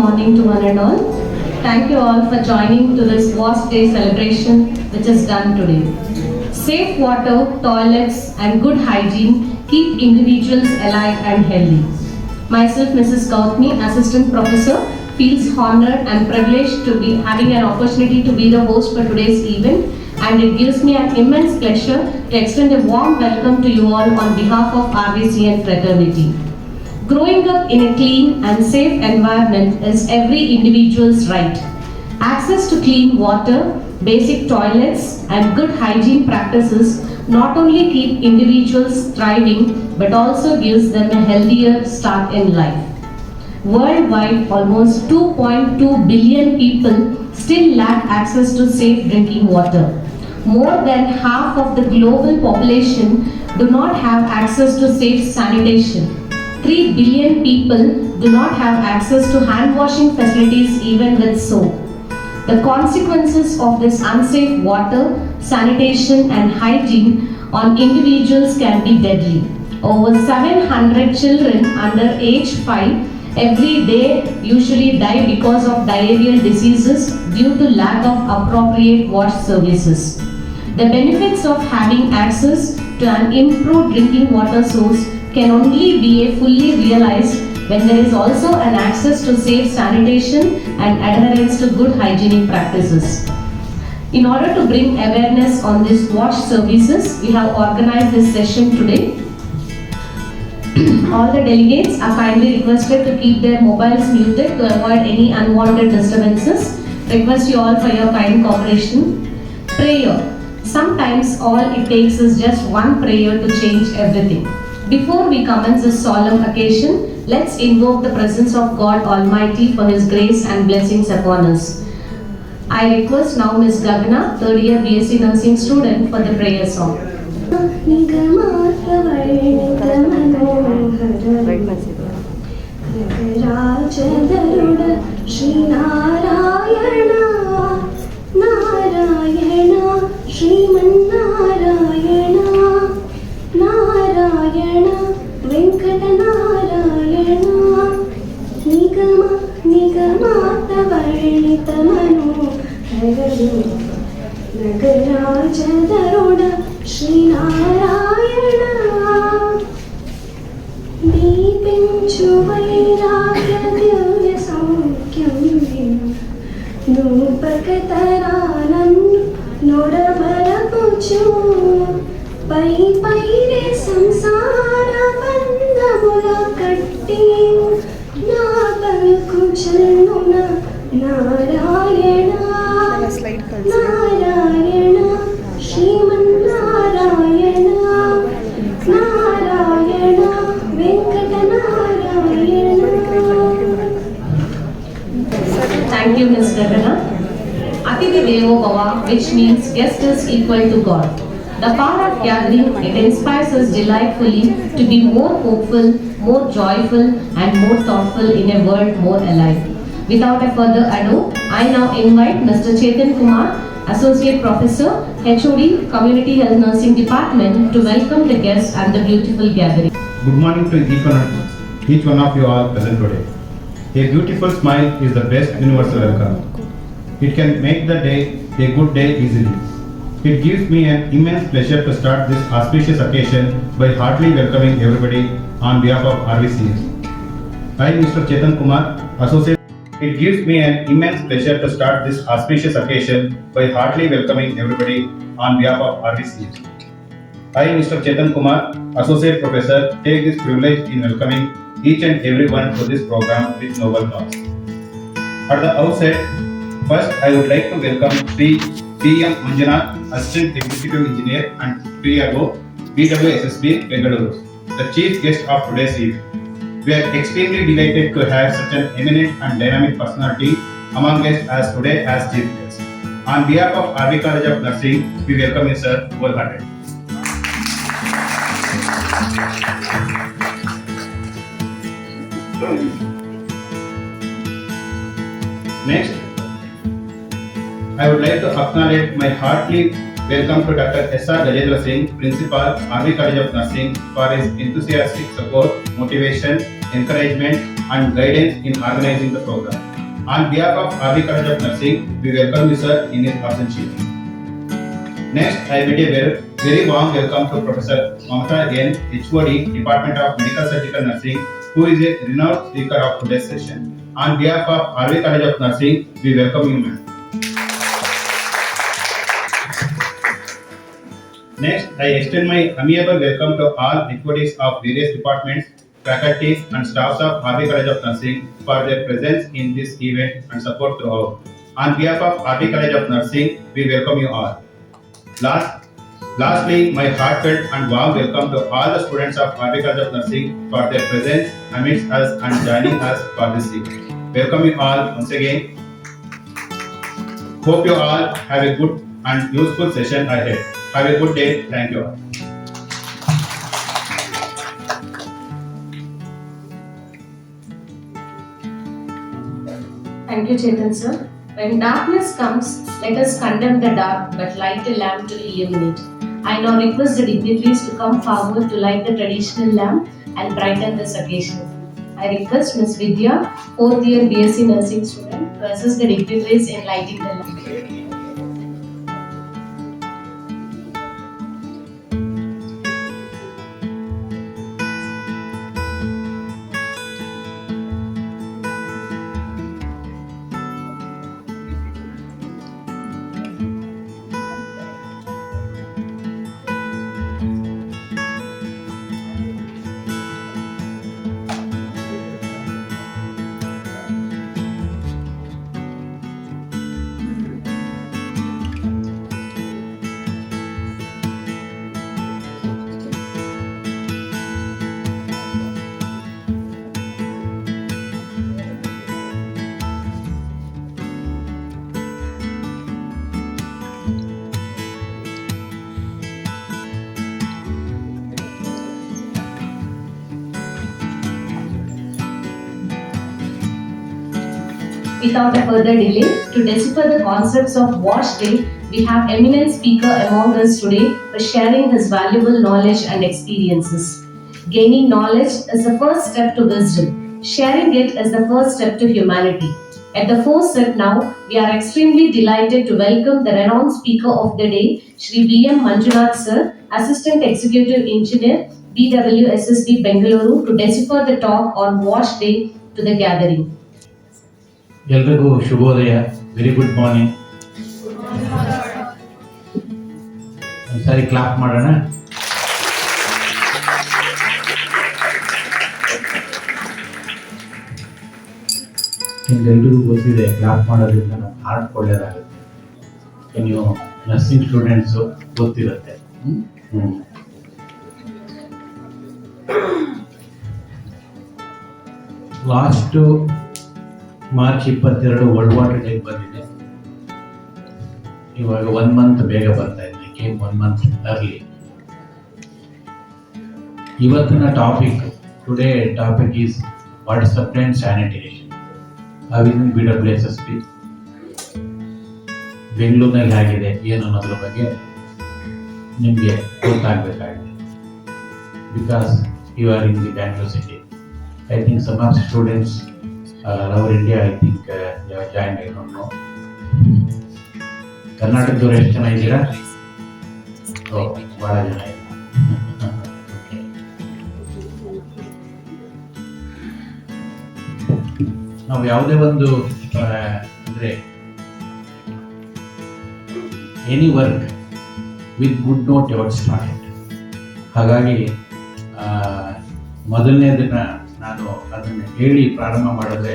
morning to one and all. Thank you all for joining to this Wash Day celebration which is done today. Safe water, toilets and good hygiene keep individuals alive and healthy. Myself, Mrs. Gautami, Assistant Professor, feels honored and privileged to be having an opportunity to be the host for today's event, and it gives me an immense pleasure to extend a warm welcome to you all on behalf of RVCN fraternity. Growing up in a clean and safe environment is every individual's right. Access to clean water, basic toilets and good hygiene practices not only keep individuals thriving but also gives them a healthier start in life. Worldwide, almost 2.2 billion people still lack access to safe drinking water. More than half of the global population do not have access to safe sanitation. 3 billion people do not have access to hand washing facilities even with soap. The consequences of this unsafe water, sanitation and hygiene on individuals can be deadly. Over 700 children under age 5 every day usually die because of diarrheal diseases due to lack of appropriate wash services. The benefits of having access to an improved drinking water source can only be fully realized when there is also an access to safe sanitation and adherence to good hygienic practices. In order to bring awareness on these wash services, we have organized this session today. All the delegates are kindly requested to keep their mobiles muted to avoid any unwanted disturbances. Request you all for your kind cooperation. Prayer. Sometimes all it takes is just one prayer to change everything. Before we commence this solemn occasion, let's invoke the presence of God Almighty for His grace and blessings upon us. I request now Ms. Gagana, 3rd year BSc Nursing student, for the prayer song. Thank you, Ms. Gagana. Atithi Devo Bhava, which means guest is equal to God. The power of gathering, it inspires us delightfully to be more hopeful, more joyful and more thoughtful in a world more alive. Without a further ado, I now invite Mr. Chetan Kumar, Associate Professor, HOD, Community Health Nursing Department, to welcome the guests and the beautiful gathering. Good morning to each one of you all present today. A beautiful smile is the best universal welcome. It can make the day a good day easily. It gives me an immense pleasure to start this auspicious occasion by heartily welcoming everybody on behalf of RVCN. I, Mr. Chetan Kumar, Associate. It gives me an immense pleasure to start this auspicious occasion by heartily welcoming everybody on behalf of RVCN. I, Mr. Chetan Kumar, Associate Professor, take this privilege in welcoming each and everyone to this program with noble cause. At the outset, first I would like to welcome Sri P.M. Manjunath, Assistant Executive Engineer and PRO, BWSSB, Bengaluru, the chief guest of today's event. We are extremely delighted to have such an eminent and dynamic personality among us as today as chief guest. On behalf of RV College of Nursing, we welcome you, sir, wholeheartedly. Next, I would like to acknowledge my heartily welcome to Dr. S.R. Gajendra Singh, Principal, RV College of Nursing, for his enthusiastic support, motivation, encouragement and guidance in organizing the program. On behalf of RV College of Nursing, we welcome you, sir, in his absence. Next, I bid a very warm welcome to Professor Mamata N, HOD, Department of Medical Surgical Nursing, who is a renowned speaker of today's session. On behalf of RV College of Nursing, we welcome you, ma'am. Next, I extend my amiable welcome to all HODs of various departments, faculties and staffs of RV College of Nursing for their presence in this event and support throughout. On behalf of RV College of Nursing, we welcome you all. Lastly, my heartfelt and warm welcome to all the students of RV College of Nursing for their presence amidst us and joining us for this event. Welcome you all once again. Hope you all have a good and useful session ahead. Have a good day. Thank you all. Thank you, Chetan sir. When darkness comes, let us condemn the dark, but light a lamp to illuminate. I now request the dignitaries to come forward to light the traditional lamp and brighten this occasion. I request Ms. Vidya, 4th year BSc Nursing student, to assist the dignitaries in lighting the lamp. Without a further delay, to decipher the concepts of Wash Day, we have eminent speaker among us today for sharing his valuable knowledge and experiences. Gaining knowledge is the first step to wisdom. Sharing it is the first step to humanity. At the fourth step now, we are extremely delighted to welcome the renowned speaker of the day, Shri B.M. Manjunath sir, Assistant Executive Engineer, BWSSB Bengaluru, to decipher the talk on Wash Day to the gathering. ಎಲ್ರಿಗೂ ಶುಭೋದಯ. Very good morning. ಒಂದ್ಸಾರಿ clap ಮಾಡೋಣ. ನಿಮ್ಗೆಲ್ರಿಗೂ ಗೊತ್ತಿದೆ, clap ಮಾಡೋದ್ರಿಂದ ನಮ್ಮ heart ಒಳ್ಳೇದಾಗುತ್ತೆ. ನೀವು ನರ್ಸಿಂಗ್ ಸ್ಟೂಡೆಂಟ್ಸು ಗೊತ್ತಿರುತ್ತೆ. Last March 22 world water day ಬಂದಿದೆ. ಇವಾಗ 1 ಮಂತ್ ಬೇಗ ಬರ್ತಾ ಇದೆ. Came 1 month early. ಇವತ್ತಿನ topic, today topic is water supply and sanitation. ಅವಿನ್ BWSSB ಬೆಂಗಳೂರಿನಲ್ಲಿ ಆಗಿದೆ ಏನು ಅನ್ನೋದ್ರ ಬಗ್ಗೆ ನಿಮಗೆ ಗೊತ್ತಾಗಬೇಕಾಗಿದೆ. Because you are in the Bangalore city. I think some of students all over India, I think they have joined, I don't know. ಕರ್ನಾಟಕದವ್ರು ಎಷ್ಟು ಜನ ಇದ್ದೀರಾ? ಭಾಳ ಜನ ಇದೆ. ನಾವು ಯಾವುದೇ ಒಂದು ಅಂದರೆ any work with good note ever start. ಹಾಗಾಗಿ ಮೊದಲನೇ ದಿನ ನಾನು ಅದನ್ನು ಹೇಳಿ ಪ್ರಾರಂಭ ಮಾಡಿದ್ರೆ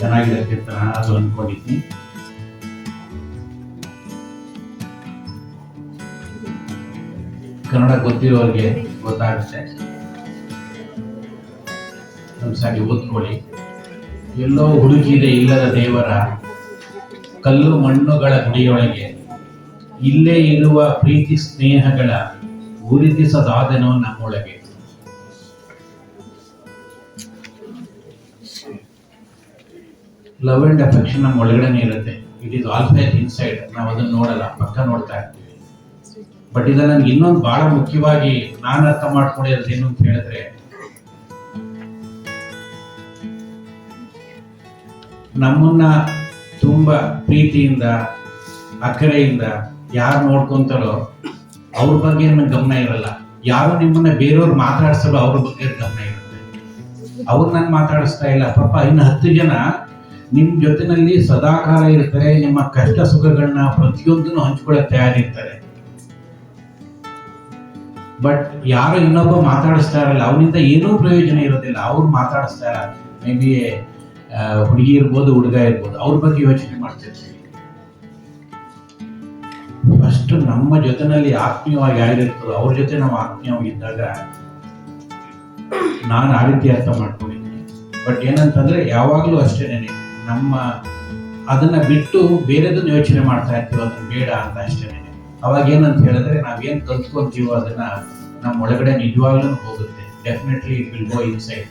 ಚೆನ್ನಾಗಿರುತ್ತೆ ಅಂತ ಅದು ಅಂದ್ಕೊಂಡಿದ್ದೀನಿ. ಕನ್ನಡ ಗೊತ್ತಿರೋರಿಗೆ ಗೊತ್ತಾಗುತ್ತೆ. ಒಂದ್ಸಾರಿ ಓದ್ಕೊಳ್ಳಿ. ಎಲ್ಲೋ ಹುಡುಕಿದೆ ಇಲ್ಲದ ದೇವರ ಕಲ್ಲು ಮಣ್ಣುಗಳ ಗುಡಿಯೊಳಗೆ, ಇಲ್ಲೇ ಇರುವ ಪ್ರೀತಿ ಸ್ನೇಹಗಳ ಗುರುತಿಸದಾದನೋ ನಮ್ಮೊಳಗೆ. ಲವ್ ಅಂಡ್ ಅಫೆಕ್ಷನ್ ನಮ್ಮ ಒಳಗಡೆನೇ ಇರುತ್ತೆ. It is always inside. ನಾವು ಅದನ್ನು ನೋಡಲ್ಲ, ಪಕ್ಕ ನೋಡ್ತಾ ಇರ್ತೀವಿ. ಬಟ್ ಇದು ನನಗೆ ಇನ್ನೊಂದು ಬಹಳ ಮುಖ್ಯವಾಗಿ ನಾನು ಅರ್ಥ ಮಾಡ್ಕೊಂಡಿರೋದು ಏನು ಅಂತ ಹೇಳಿದ್ರೆ, ನಮ್ಮನ್ನ ತುಂಬ ಪ್ರೀತಿಯಿಂದ ಅಕ್ಕರೆಯಿಂದ ಯಾರು ನೋಡ್ಕೊಂತಾರೋ ಅವ್ರ ಬಗ್ಗೆ ನಮಗೆ ಗಮನ ಇರಲ್ಲ. ಯಾರು ನಿಮ್ಮನ್ನ ಬೇರೆಯವ್ರು ಮಾತಾಡ್ಸಲ್ಲ, ಅವ್ರ ಬಗ್ಗೆ ಗಮನ ಇರುತ್ತೆ. ಅವ್ರು ನಾನು ಮಾತಾಡಿಸ್ತಾ ಇಲ್ಲ, ಪಾಪ ಇನ್ನು 10 ಜನ ನಿಮ್ಮ ಜೊತೆನಲ್ಲಿ ಸದಾಕಾಲ ಇರ್ತಾರೆ, ನಿಮ್ಮ ಕಷ್ಟ ಸುಖಗಳನ್ನ ಪ್ರತಿಯೊಂದನ್ನು ಹಂಚ್ಕೊಳ್ಳೋಕೆ ತಯಾರಿರ್ತಾರೆ. ಬಟ್ ಯಾರು ಇನ್ನೊಬ್ಬ ಮಾತಾಡಿಸ್ತಾ ಇರಲ್ಲ, ಅವನಿಂದ ಏನೂ ಪ್ರಯೋಜನ ಇರೋದಿಲ್ಲ. ಅವ್ರು ಮಾತಾಡಿಸ್ತಾ ಇಲ್ಲ, ಮೇ ಬಿ ಹುಡುಗಿ ಇರ್ಬೋದು, ಹುಡುಗ ಇರ್ಬೋದು, ಅವ್ರ ಬಗ್ಗೆ ಯೋಚನೆ ಮಾಡ್ತಿರ್ತೀವಿ. ಫಸ್ಟ್ ನಮ್ಮ ಜೊತೆನಲ್ಲಿ ಆತ್ಮೀಯವಾಗಿ ಯಾರಿರ್ತದೋ ಅವ್ರ ಜೊತೆ ನಾವು ಆತ್ಮೀಯವಾಗಿದ್ದಾಗ ನಾನು ಆ ರೀತಿ ಅರ್ಥ ಮಾಡ್ಕೊಂಡಿದ್ದೀನಿ. ಬಟ್ ಏನಂತಂದ್ರೆ ಯಾವಾಗಲೂ ಅಷ್ಟೇನೆ, ನಮ್ಮ ಅದನ್ನ ಬಿಟ್ಟು ಬೇರೆದನ್ನ ಯೋಚನೆ ಮಾಡ್ತಾ ಇರ್ತೀವಿ, ಅದನ್ನ ಬೇಡ ಅಂತ ಅಷ್ಟೇನೆ. ಅವಾಗ ಏನಂತ ಹೇಳಿದ್ರೆ ನಾವೇನ್ ಕಲ್ತ್ಕೊಂತೀವೋ ಅದನ್ನ ನಮ್ಮ ಒಳಗಡೆ ನಿಜವಾಗ್ಲೂ ಹೋಗುತ್ತೆ. Definitely it will go inside.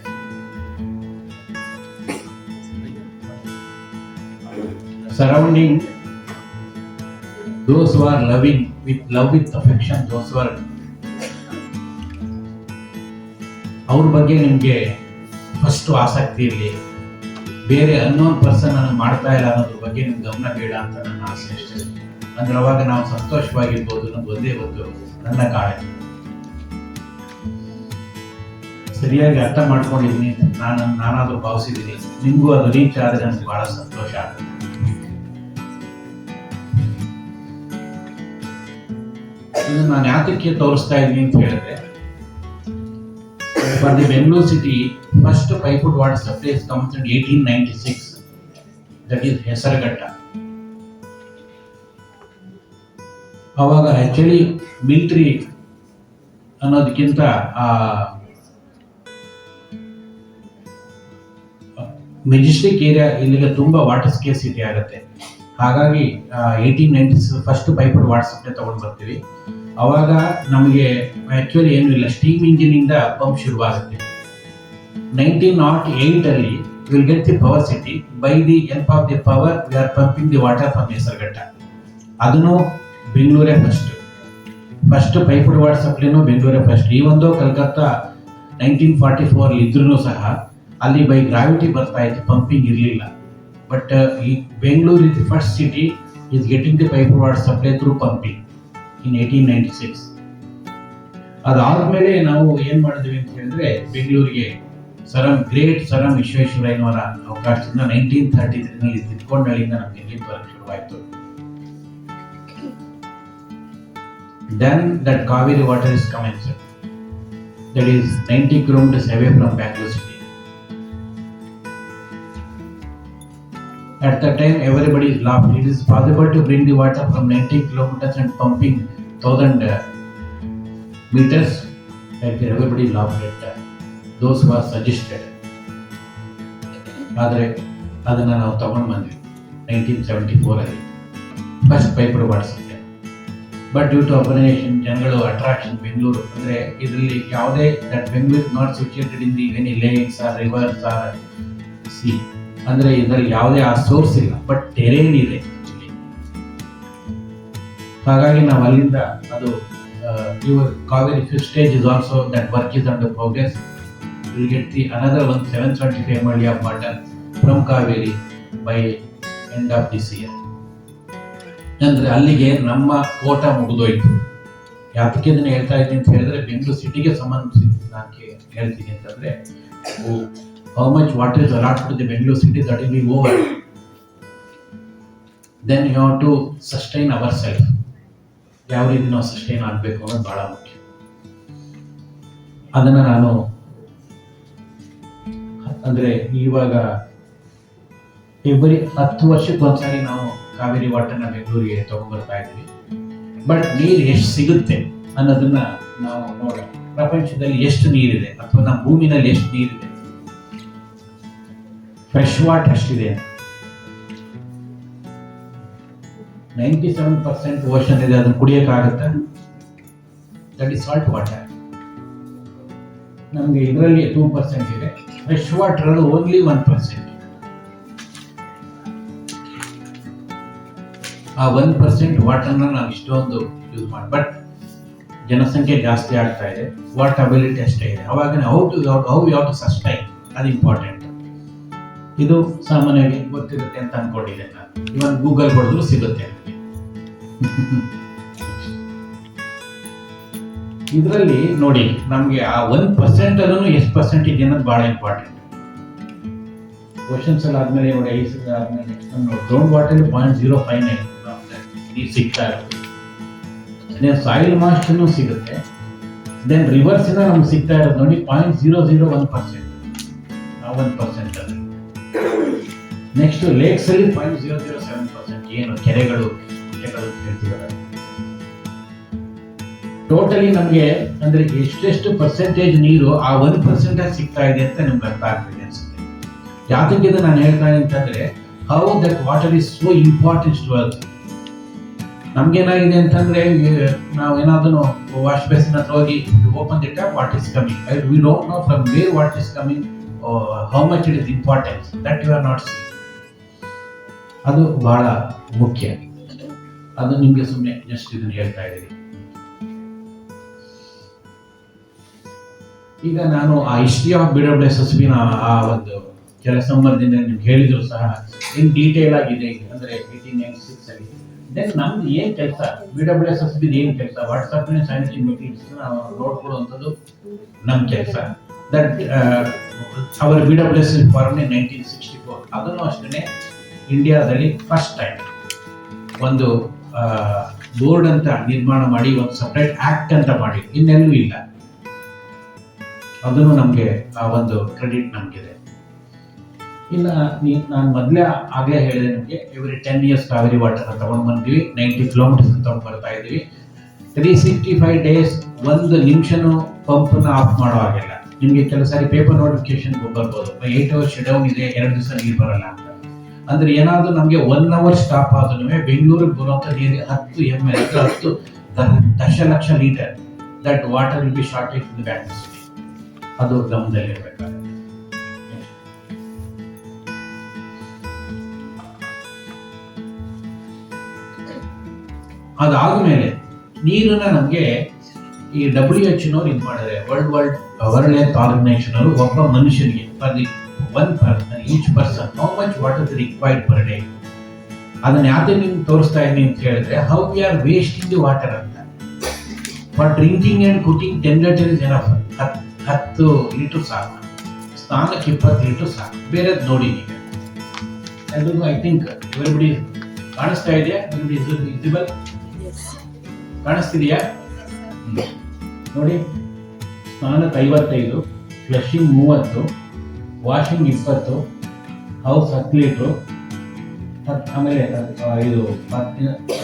Surrounding those who are loving with affection, those who are ಅವ್ರ ಬಗ್ಗೆ ನಿಮ್ಗೆ ಫಸ್ಟ್ ಆಸಕ್ತಿ ಇರಲಿ. ಬೇರೆ ಅನ್ನೋನ್ ಪರ್ಸನ್ ನಾನು ಮಾಡ್ತಾ ಇಲ್ಲ ಅನ್ನೋದ್ರ ಬಗ್ಗೆ ನಿಮ್ಗೆ ಗಮನ ಬೇಡ ಅಂತ ನನ್ನ ಆಸೆ ಅಷ್ಟೇ. ಅಂದ್ರೆ ಅವಾಗ ನಾವು ಸಂತೋಷವಾಗಿರ್ಬೋದು ಅನ್ನೋದು ಒಂದೇ ಒಂದು ನನ್ನ ಕಾಳಜಿ. ಸರಿಯಾಗಿ ಅರ್ಥ ಮಾಡ್ಕೊಂಡಿದ್ದೀನಿ ನಾನಾದ್ರೂ ಭಾವಿಸಿದ್ದೀನಿ. ನಿಮ್ಗೂ ಅದು ರೀಚ್ ಆದ್ರೆ ನನಗೆ ಬಹಳ ಸಂತೋಷ ಆಗುತ್ತೆ. ಇದು ನಾನು ಯಾತಕ್ಕೆ ತೋರಿಸ್ತಾ ಇದ್ದೀನಿ ಅಂತ ಹೇಳಿದ್ರೆ, for the Bangalore city, first piped water supply comes in 1896. That is Hesaraghatta. ಅವಾಗ ಆಕ್ಚುಲಿ ಮಿಲಿಟರಿ ಅನ್ನೋದಕ್ಕಿಂತ ಮೆಜೆಸ್ಟಿಕ್ ಏರಿಯಾ ಇಲ್ಲಿಗೆ ತುಂಬಾ ವಾಟರ್ ಸ್ಕೇರ್ಸಿಟಿ ಆಗುತ್ತೆ. ಹಾಗಾಗಿ 1896 ಫಸ್ಟ್ ಪೈಪಡ್ ವಾಟರ್ ಸಪ್ಲೈ ತಗೊಂಡು ಬರ್ತೀವಿ. ಅವಾಗ ನಮಗೆ ಆಕ್ಚುಲಿ ಏನು ಇಲ್ಲ, ಸ್ಟೀಮ್ ಇಂಜಿನ್ ಇಂದ ಪಂಪ್ ಶುರುವಾಗುತ್ತೆ. 1908 ಅಲ್ಲಿ will get the power city. By the help of the power we are pumping the water from Hesaraghatta. ಅದನ್ನು ಬೆಂಗಳೂರೇ ಫಸ್ಟ್ ಪೈಪಡ್ ವಾಟರ್ ಸಪ್ಲೈನು ಬೆಂಗಳೂರೇ ಫಸ್ಟ್. ಈ ಒಂದು ಕಲ್ಕತ್ತಾ 1944 ಇದ್ರೂ ಸಹ ಅಲ್ಲಿ ಬೈ ಗ್ರಾವಿಟಿ ಬರ್ತಾ ಇತ್ತು, ಪಂಪಿಂಗ್ ಇರಲಿಲ್ಲ. ಬಟ್ ಈ Bengaluru is the first city is getting the piped water supply through pumping in 1896. ಅದಾದ್ಮೇಲೆ ನಾವು ಏನ್ ಮಾಡಿದ್ವಿ ಅಂತ ಹೇಳಿದ್ರೆ, ಬೆಂಗಳೂರಿಗೆ ಗ್ರೇಟ್ ಸರಂ ವಿಶ್ವೇಶ್ವರಯ್ಯನವರ ಅವಕಾಶದಿಂದ 1933 ತಿದ್ಕೊಂಡಳ್ಳಿಯಿಂದ ನಮ್ಗೆ ಇಲ್ಲಿ ಬರಕ್ಕೆ ಶುರುವಾಯಿತು. Then that Kaveri water is commenced. That is 90 kilometers away from Bangalore city. At that time, everybody is laughed. It is possible to bring the water from 90 kilometers and pumping 1000 meters. Like everybody laughed at that. Those who are suggested. ಆದರೆ ಅದನ್ನ ನಾವು ತಗೊಂಡು ಬಂದ್ವಿ 1974 ಅಲ್ಲಿ first piped water supply. But due to urbanisation, ಜನಗಳು attraction, Bengaluru ಅಂದ್ರೆ ಇದರಲ್ಲಿ ಯಾವುದೇ that Bengaluru not situated in the any lakes or rivers or sea, ಅಂದ್ರೆ ಇದರಲ್ಲಿ ಯಾವುದೇ ಆ ಸೋರ್ಸ್ ಇಲ್ಲ, ಬಟ್ ಟೆರೇನ್ ಇದೆ. ಹಾಗಾಗಿ ನಾವು ಅಲ್ಲಿಂದ ಅದು your Kaveri fifth stage is also that work is under progress. Will get the another 725 ml of water from Kaveri by end of this year. ಅಂದ್ರೆ ಅಲ್ಲಿಗೆ ನಮ್ಮ ಕೋಟ ಮುಗಿದೋಯ್ತು. ಯಾತಕ್ಕೆ ಇದನ್ನ ಹೇಳ್ತಾ ಇದ್ದೀನಿ ಅಂತ ಹೇಳಿದ್ರೆ, ಬೆಂಗಳೂರು ಸಿಟಿಗೆ ಸಂಬಂಧಿಸಿ ನಾನು ಹೇಳ್ತೀನಿ ಅಂತಂದ್ರೆ, how much water is allotted to the Bangalore city, that will be over. Then you have to sustain ourselves. ಯಾವ ರೀತಿ ನಾವು ಸಸ್ಟೈನ್ ಆಗಬೇಕು ಅನ್ನೋದು ಬಹಳ ಮುಖ್ಯ. ಅದನ್ನ ನಾನು ಅಂದ್ರೆ ಇವಾಗ ಎವ್ರಿ 10 ವರ್ಷಕ್ಕೆ ಒಂದ್ಸರಿ ನಾವು ಕಾವೇರಿ ವಾಟರ್ನ ಬೆಂಗಳೂರಿಗೆ ತಗೊಂಡ್ಬರ್ತಾ ಇದ್ವಿ. ಬಟ್ ನೀರು ಎಷ್ಟು ಸಿಗುತ್ತೆ ಅನ್ನೋದನ್ನ ನಾವು ನೋಡೋಣ. ಪ್ರಪಂಚದಲ್ಲಿ ಎಷ್ಟು ನೀರಿದೆ ಅಥವಾ ನಮ್ಮ ಭೂಮಿನಲ್ಲಿ ಎಷ್ಟು ನೀರಿದೆ, ಫ್ರೆಶ್ ವಾಟರ್ ಎಷ್ಟಿದೆ. 97% ಓಷನ್ ಇದೆ, ಅದನ್ನು ಕುಡಿಯೋಕ್ಕಾಗತ್ತೆ. That is salt water. ನಮಗೆ ಇದರಲ್ಲಿ 2% ಇದೆ. ಫ್ರೆಶ್ ವಾಟರ್ ಅಲ್ಲಿ ಓನ್ಲಿ 1%. ಆ 1% ವಾಟರ್ನ ನಾವು ಇಷ್ಟೊಂದು ಯೂಸ್ ಮಾಡಿ, ಬಟ್ ಜನಸಂಖ್ಯೆ ಜಾಸ್ತಿ ಆಗ್ತಾ ಇದೆ, ವಾಟರ್ ಅಬಿಲಿಟಿ ಅಷ್ಟೇ ಇದೆ. ಅವಾಗ how you have to sustain, ಅದು ಇಂಪಾರ್ಟೆಂಟ್. ಇದು ಸಾಮಾನ್ಯವಾಗಿ ಗೊತ್ತಿರುತ್ತೆ ಅಂತ ಅನ್ಕೊಂಡಿದ್ದೆ ನಾನು. ಇವನ್ ಗೂಗಲ್ ಹೊಡೆದ್ರು ಸಿಗುತ್ತೆ. ಇದರಲ್ಲಿ ನೋಡಿ ನಮ್ಗೆ ಆ 1% ಅದನ್ನು ಎಷ್ಟು ಪರ್ಸೆಂಟೇಜ್ ಅನ್ನೋದು ಬಹಳ ಇಂಪಾರ್ಟೆಂಟ್. ಕ್ವಶನ್ಸ್ ಎಲ್ಲ ಆದ್ಮೇಲೆ ನೋಡಿ 5 ಸಲ ಆದ್ಮೇಲೆ ಗ್ರೌಂಡ್ ವಾಟರ್ 0.059 ನೀರು ಸಿಗ್ತಾ ಇರೋದು. ದೆನ್ ಸಾಯಿಲ್ ಮಾಸ್ಟರ್ನು ಸಿಗುತ್ತೆ. ದೆನ್ ರಿವರ್ಸ್ ಇಂದ ನಮ್ಗೆ ಸಿಗ್ತಾ ಇರೋದು ನೋಡಿ 0.001%. 1% ಅಲ್ಲಿ ನೆಕ್ಸ್ಟ್ ಲೇಕ್ಸ್ ಅಲ್ಲಿ 0.007%. ಏನು ಕೆರೆಗಳು ಹೇಳ್ತೀವಲ್ಲ, ಟೋಟಲಿ ನಮ್ಗೆ ಅಂದ್ರೆ ಎಷ್ಟೆಷ್ಟು ಪರ್ಸೆಂಟೇಜ್ ನೀರು ಆ 1% ಸಿಗ್ತಾ ಇದೆ ಅಂತ ನಿಮ್ಗೆ ಅರ್ಥ ಆಗ್ತದೆ ಅನ್ಸುತ್ತೆ. ಯಾತಕ್ಕೆ ನಾನು ಹೇಳ್ತಾ ಅಂತಂದ್ರೆ how that water is so important to us. ನಮ್ಗೇನಾಗಿದೆ ಅಂತಂದ್ರೆ ನಾವು ಏನಾದ್ರು ವಾಶ್ ಬೇಸಿನ್ ಹತ್ರ ಹೋಗಿ open the tap, what is coming, we don't know from where what is coming, how much it is importance that you are not see. ಅದು ಬಹಳ ಮುಖ್ಯ. ಅದು ನಿಮ್ಗೆ ಸುಮ್ಮನೆ ಜಸ್ಟ್ ಇದನ್ನ ಹೇಳ್ತಾ ಇದ್ದೀನಿ. ಈಗ ನಾನು ಆ ಹಿಸ್ಟ್ರಿ ಆಫ್ BWSSB ಆ ಒಂದು ಕೆಲ ಸಂಬಂಧದಿಂದ ನಿಮ್ಗೆ ಹೇಳಿದ್ರು ಸಹ ಇನ್ ಡೀಟೇಲ್ ಆಗಿದೆ. ಅಂದ್ರೆ 1896 ಅಲ್ಲಿ ದೆನ್ ನಮ್ದು ಏನ್ ಕೆಲಸ, BWSSB ಏನ್ ಕೆಲಸ, ವಾಟ್ಸ್ಆಪ್ ಸ್ಯಾನಿಟರಿ ಮೀಟಿಂಗ್ಸ್ ನಾವು ನೋಡ್ಕೊಳ್ಳುವಂಥದ್ದು ನಮ್ ಕೆಲಸ. That our BWSSB form in 1964. ಅದನ್ನು ಅಷ್ಟೇ ಇಂಡಿಯಾದಲ್ಲಿ ಫಸ್ಟ್ ಟೈಮ್ ಒಂದು ಬೋರ್ಡ್ ಅಂತ ನಿರ್ಮಾಣ ಮಾಡಿ ಒಂದು ಸಪರೇಟ್ ಆಕ್ಟ್ ಅಂತ ಮಾಡಿ, ಇನ್ನೆಲ್ಲೂ ಇಲ್ಲ. ಅದನ್ನು ನಮ್ಗೆ ಆ ಒಂದು ಕ್ರೆಡಿಟ್ ನಮ್ಗಿದೆ. ಇಲ್ಲ ನಾನು ಮೊದಲೇ ಆಗ್ಲೇ ಹೇಳಿದೆ ನಿಮಗೆ, ಎವ್ರಿ 10 years ಕಾವೇರಿ ವಾಟರ್ ತಗೊಂಡು ಬಂದ್ವಿ, 90 kilometers ತಗೊಂಡು ಬರ್ತಾ ಇದೀವಿ. 365 days ಒಂದು ನಿಮಿಷನೂ ಪಂಪ್ನ ಆಫ್ ಮಾಡೋ ಹಾಗಿಲ್ಲ. ನಿಮ್ಗೆ ಕೆಲವು ಸಾರಿ ಪೇಪರ್ ನೋಟಿಫಿಕೇಶನ್ ಬರ್ಬೋದು 8 hours ಶಟ್ ಡೌನ್ ಇದೆ, 2 ದಿವಸ ನೀರು ಬರಲ್ಲ ಅಂತ. ಅಂದ್ರೆ ಏನಾದ್ರು ನಮ್ಗೆ 1 hour ಸ್ಟಾಪ್ ಆದ್ರೂ ಬೆಂಗಳೂರಿಗೆ ಬರುವಂತ ನೀರು 10 ml 10 ದಶಲಕ್ಷ litre that water will be shortage in the Bangalore city. ಅದು ಗಮನದಲ್ಲಿರಬೇಕಾಗುತ್ತೆ. ಅದಾದ್ಮೇಲೆ ನೀರನ್ನ ನಮ್ಗೆ ಈ WHO ಇದು ಮಾಡಿದ್ರೆ, ವರ್ಲ್ಡ್ ಹೆಲ್ತ್ ಆರ್ಗನೈಸೇಷನ್ ಅವರು ಒಬ್ಬ ಮನುಷ್ಯನಿಗೆ each person how much water is required per day. ಅದನ್ನ ಯಾವ್ದೇ ನಿಮ್ಗೆ ತೋರಿಸ್ತಾ ಇದೀನಿ ಅಂತ ಹೇಳಿದ್ರೆ how we are wasting the water ಅಂತ. For drinking and cooking 10 liters is enough. 10 litre ಸಾಕು, ಸ್ನಾನಕ್ಕೆ 20 ಲೀಟರ್ ಸಾಕು. ಬೇರೆದ್ ನೋಡಿ ನೀವು ಎಲ್ರಿಗೂ ಐ ಥಿಂಕ್ ಎವ್ರಿಬಡಿ ಕಾಣಿಸ್ತಾ ಇದೆಯಾ? ವಿಸಿಬಲ್ ಕಾಣಿಸ್ತಿದೆಯಾ? ನೋಡಿ, ಸ್ನಾನಕ್ಕೆ 55, ಫ್ಲಶಿಂಗ್ 30, ವಾಷಿಂಗ್ 20, ಹೌಸ್ 10 ಲೀಟ್ರು, ಆಮೇಲೆ ಇದು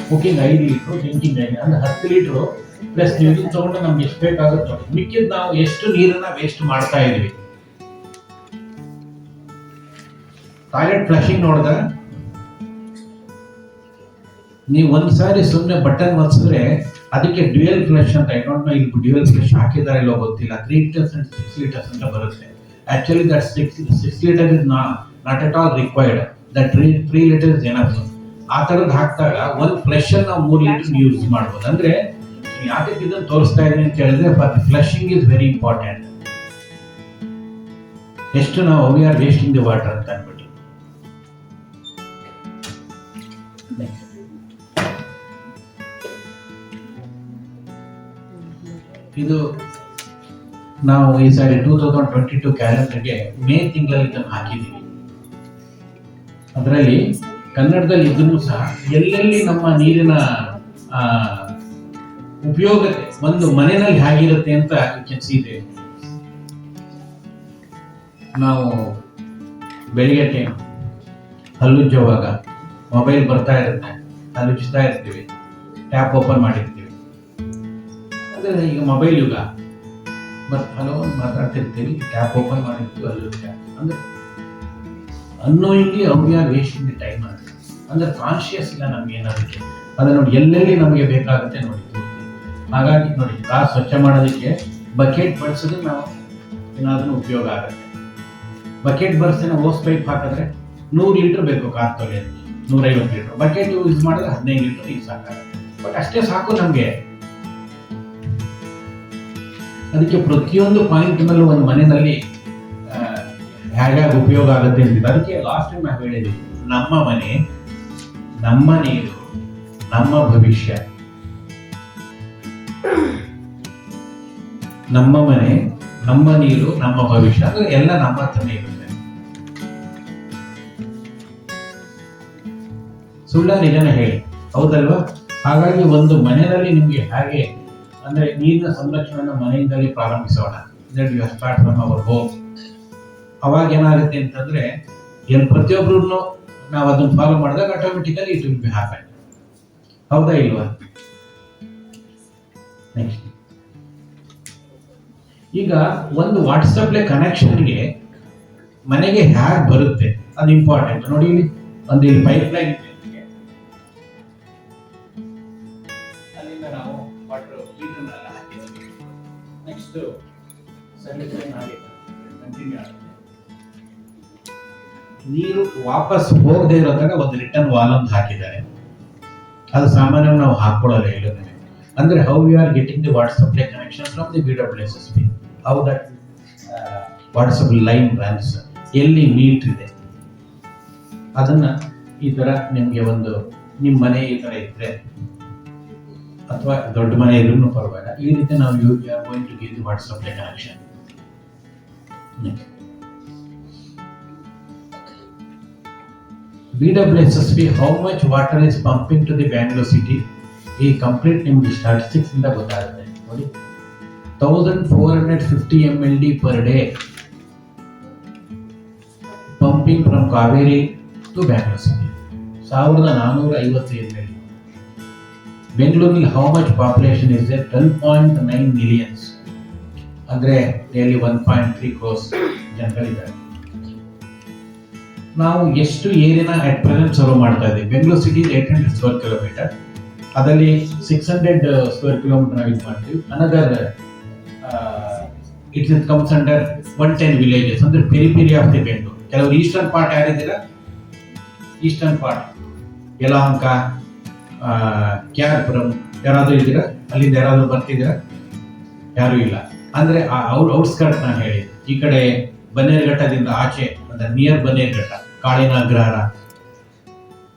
ಕುಕಿಂಗ್ 5 ಲೀಟ್ರು, ಡ್ರಿಂಕಿಂಗ್ 5, ಅಂದ್ರೆ 10 ಲೀಟ್ರು ಪ್ಲಸ್ ನೀವು ಇದನ್ನ ತಗೊಂಡು ನಮ್ಗೆ ಎಷ್ಟು ಬೇಕಾಗುತ್ತೆ ಮಿಕ್ಕಿದ್ ನಾವು ಎಷ್ಟು ನೀರನ್ನ ವೇಸ್ಟ್ ಮಾಡ್ತಾ ಇದೀವಿ. ಟಾಯ್ಲೆಟ್ ಫ್ಲಶಿಂಗ್ ನೋಡಿದ್ರೆ ನೀವು ಒಂದ್ಸಾರಿ ಸುಮ್ಮನೆ ಬಟನ್ ಒತ್ತಿಸಿದ್ರೆ ಅದಕ್ಕೆ ಡ್ಯೂಯಲ್ ಫ್ಲಶ್ ಅಂತ, ಐ ಡೋಂಟ್ ನೋ ಇಲ್ಲಿ ಡ್ಯೂಯಲ್ ಫ್ಲಶ್ ಹಾಕಿದಾರೆ ಇಲ್ಲೋ ಗೊತ್ತಿಲ್ಲ, 3 liters and 6 liters ಅಂತ ಬರುತ್ತೆ. Actually that 6 liters is not at all required. that 3 liters is enough. ಆ ತರದ್ ಹಾಕಿದಾಗ ಒಂದು ಫ್ಲಶ್ ಅನ್ನು ನಾವು 3 ಲೀಟರ್ ಯೂಸ್ ಮಾಡ್ಬೋದು. ಅಂದ್ರೆ ಯಾಕೆ ಇದನ್ನು ತೋರಿಸ್ತಾ ಇದೀನಿ ಅಂತ ಹೇಳಿದ್ರೆ for the flushing is very important. ಎಷ್ಟು ನಾವು V are wasting the water ಅಂತ ಅನ್ಬಿಟ್ಟು. ಇದು ನಾವು ಈ ಸಾರಿ 2022 ಕ್ಯಾಲೆಂಡರ್ಗೆ ಮೇ ತಿಂಗಳಲ್ಲಿ ಇದನ್ನು ಹಾಕಿದ್ದೀವಿ. ಅದರಲ್ಲಿ ಕನ್ನಡದಲ್ಲಿ ಇದನ್ನು ಸಹ ಎಲ್ಲೆಲ್ಲಿ ನಮ್ಮ ನೀರಿನ ಉಪಯೋಗತೆ ಒಂದು ಮನೆಯಲ್ಲಿ ಹೇಗಿರುತ್ತೆ ಅಂತ ಇದೆ. ನಾವು ಬೆಳಿಗ್ಗೆ ಟೈಮ್ ಹಲ್ಲುಜ್ಜುವಾಗ ಮೊಬೈಲ್ ಬರ್ತಾ ಇರುತ್ತೆ, ಹಲ್ಲುಜ್ತಾ ಇರ್ತೀವಿ, ಟ್ಯಾಪ್ ಓಪನ್ ಮಾಡಿರ್ತೀವಿ. ಅಂದ್ರೆ ಈಗ ಮೊಬೈಲ್ ಯುಗ, ಹಲೋ ಮಾತಾಡ್ತಿರ್ತೀವಿ, ಟ್ಯಾಪ್ ಓಪನ್ ಮಾಡಿರ್ತೀವಿ, ಹಲ್ಲುಜ್ಜ ಅಂದ್ರೆ annoyingly V are wasting the time ಅಂತ. ಅಂದ್ರೆ ಕಾನ್ಶಿಯಸ್ ಇಲ್ಲ ನಮ್ಗೆ ಏನಾದಕ್ಕೆ. ಅದನ್ನ ನೋಡಿ ಎಲ್ಲೆಲ್ಲಿ ನಮಗೆ ಬೇಕಾಗುತ್ತೆ ನೋಡಿ. ಹಾಗಾಗಿ ನೋಡಿ, ಕಾರ್ ಸ್ವಚ್ಛ ಮಾಡೋದಕ್ಕೆ ಬಕೆಟ್ ಬಳಸಿದ್ರೆ ನಾವು ಏನಾದ್ರೂ ಉಪಯೋಗ ಆಗುತ್ತೆ. ಬಕೆಟ್ ಬಳಸಿ ನಾವು ಹೋಸ್ ಪೈಪ್ ಹಾಕಿದ್ರೆ 100 ಲೀಟರ್ ಬೇಕು ಕಾರ್ ತೊಳೆಯೋದಕ್ಕೆ, 150 ಲೀಟರ್. ಬಕೆಟ್ ಯೂಸ್ ಮಾಡಿದ್ರೆ 15 ಲೀಟರ್ ನೀರು ಸಾಕಾಗುತ್ತೆ. ಬಟ್ ಅಷ್ಟೇ ಸಾಕು ನಮ್ಗೆ. ಅದಕ್ಕೆ ಪ್ರತಿಯೊಂದು ಪಾಯಿಂಟ್ ನಲ್ಲೂ ಒಂದು ಮನೆಯಲ್ಲಿ ಹೇಗಾಗಿ ಉಪಯೋಗ ಆಗುತ್ತೆ ಅಂತಿದ್ದು. ಅದಕ್ಕೆ ಲಾಸ್ಟ್ ಟೈಮ್ ನಾವು ಹೇಳಿದ್ವಿ, ನಮ್ಮ ಮನೆ, ನಮ್ಮ ನೀರು, ನಮ್ಮ ಭವಿಷ್ಯ. ನಮ್ಮ ಮನೆ, ನಮ್ಮ ನೀರು, ನಮ್ಮ ಭವಿಷ್ಯ, ಅಂದ್ರೆ ಎಲ್ಲ ನಮ್ಮ ಹತ್ರನೇ ಇರುತ್ತೆ. ಸುಳ್ಳ ನಿಜನ ಹೇಳಿ, ಹೌದಲ್ವಾ? ಹಾಗಾಗಿ ಒಂದು ಮನೆಯಲ್ಲಿ ನಿಮ್ಗೆ ಹಾಗೆ ಅಂದ್ರೆ ನೀರಿನ ಸಂರಕ್ಷಣೆಯನ್ನು ಮನೆಯಿಂದಲೇ ಪ್ರಾರಂಭಿಸೋಣ. Start from our home. ಅವಾಗ ಏನಾಗುತ್ತೆ ಅಂತಂದ್ರೆ ಪ್ರತಿಯೊಬ್ರು ನಾವು ಅದನ್ನ ಫಾಲೋ ಮಾಡಿದಾಗ automatically it will be happen. ಹೌದಾ ಇಲ್ವಾ? ನೆಕ್ಸ್ಟ್, ಈಗ ಒಂದು ವಾಟ್ಸಪ್ ಕನೆಕ್ಷನ್ಗೆ ಮನೆಗೆ ಹ್ಯಾಕ್ ಬರುತ್ತೆ ಅದು ಇಂಪಾರ್ಟೆಂಟ್. ನೋಡಿ ಇಲ್ಲಿ ಒಂದು ಇಲ್ಲಿ ಪೈಪ್ ಲೈನ್ ಇದೆ, ಅಲ್ಲಿಂದ ನಾವು ವಾಟರ್ ಹೀಟರ್ನೆಲ್ಲ ಹಾಕಿದ್ವಿ. ನೆಕ್ಸ್ಟ್ ಸೆಲೆಕ್ಷನ್ ಆಗಿದೆ, ಕಂಟಿನ್ಯೂ ಆಗುತ್ತೆ. ನೀರು ವಾಪಸ್ ಹೋಗದೆ ಇರೋದಾಗ ಒಂದು ರಿಟರ್ನ್ ವಾಲ್ ಅಂತ ಹಾಕಿದ್ದಾರೆ. ಅದು ಸಾಮಾನ್ಯವಾಗಿ ನಾವು ಹಾಕೊಳ್ಳೋದೇ ಇಲ್ಲ. ಅಂದ್ರೆ how you are getting the water supply connection from the BWSSB, how that water supply line runs, ಎಲ್ಲಿ ಮೀಟರ್ ಇದೆ ಅದನ್ನ ಈ ತರ ನಿಮ್ಗೆ ಒಂದು ನಿಮ್ಮ ಮನೆ ಈ ತರ ಇದ್ರೆ ಅಥವಾ ದೊಡ್ಡ ಮನೆ ಇದ್ರೂ ಪರವಾಗಿಲ್ಲ, ಈ ರೀತಿ ನಾವು you are going to give the water supply connection. BWSSB, how much water is pumping to the Bangalore city? ಈ ಕಂಪ್ಲೀಟ್ ನಿಮ್ಗೆ ಸ್ಟಾಟಿಸ್ಟಿಕ್ಸ್ ಇಂದ ಗೊತ್ತಾಗುತ್ತೆ. ನೋಡಿ, 1450 MLD per day pumping from Kaveri to Bangalore city. 1450 MLD. ಬೆಂಗಳೂರಲ್ಲಿ how much population is there? 12.9 millions. ಅಂದ್ರೆ nearly 1.3 crores ಜನಗಳಿದ್ದಾರೆ. ನಾವು ಎಷ್ಟು ಏರಿಯಾನ at present serve ಮಾಡ್ತಾ ಇದ್ದೀವಿ? ಬೆಂಗಳೂರು ಸಿಟಿ 800 ಸ್ಕ್ವೇರ್ ಕಿಲೋಮೀಟರ್, ಅದರಲ್ಲಿ 600 ಸ್ಕ್ವೇರ್ ಕಿಲೋಮೀಟರ್ ನಾವು ಇದು ಮಾಡ್ತೀವಿ. Another it comes under 110 villages, ಅಂದ್ರೆ ಪೆರಿಫೆರಿ ಆಫ್ ದಿ ಬೆಂಗಳೂರು. ಕೆಲವರು ಈಸ್ಟರ್ನ್ ಪಾರ್ಟ್ ಯಾರಿದ್ದೀರಾ? ಈಸ್ಟರ್ನ್ ಪಾರ್ಟ್ ಯಲಹಂಕ, ಕ್ಯಾರ್ಪುರಂ ಯಾರಾದ್ರೂ ಇದ್ದೀರಾ? ಅಲ್ಲಿಂದ ಯಾರಾದ್ರೂ ಬರ್ತಿದ್ದೀರಾ? ಯಾರು ಇಲ್ಲ. ಅಂದ್ರೆ ಔಟ್ಸ್ಕರ್ಟ್ ನಾನು ಹೇಳಿ, ಈ ಕಡೆ ಬನ್ನೇರುಘಟ್ಟದಿಂದ ಆಚೆ ಅಂದ್ರೆ ನಿಯರ್ ಬನ್ನೇರುಘಟ್ಟ, ಕಾಳಿನ ಅಗ್ರಹಾರ,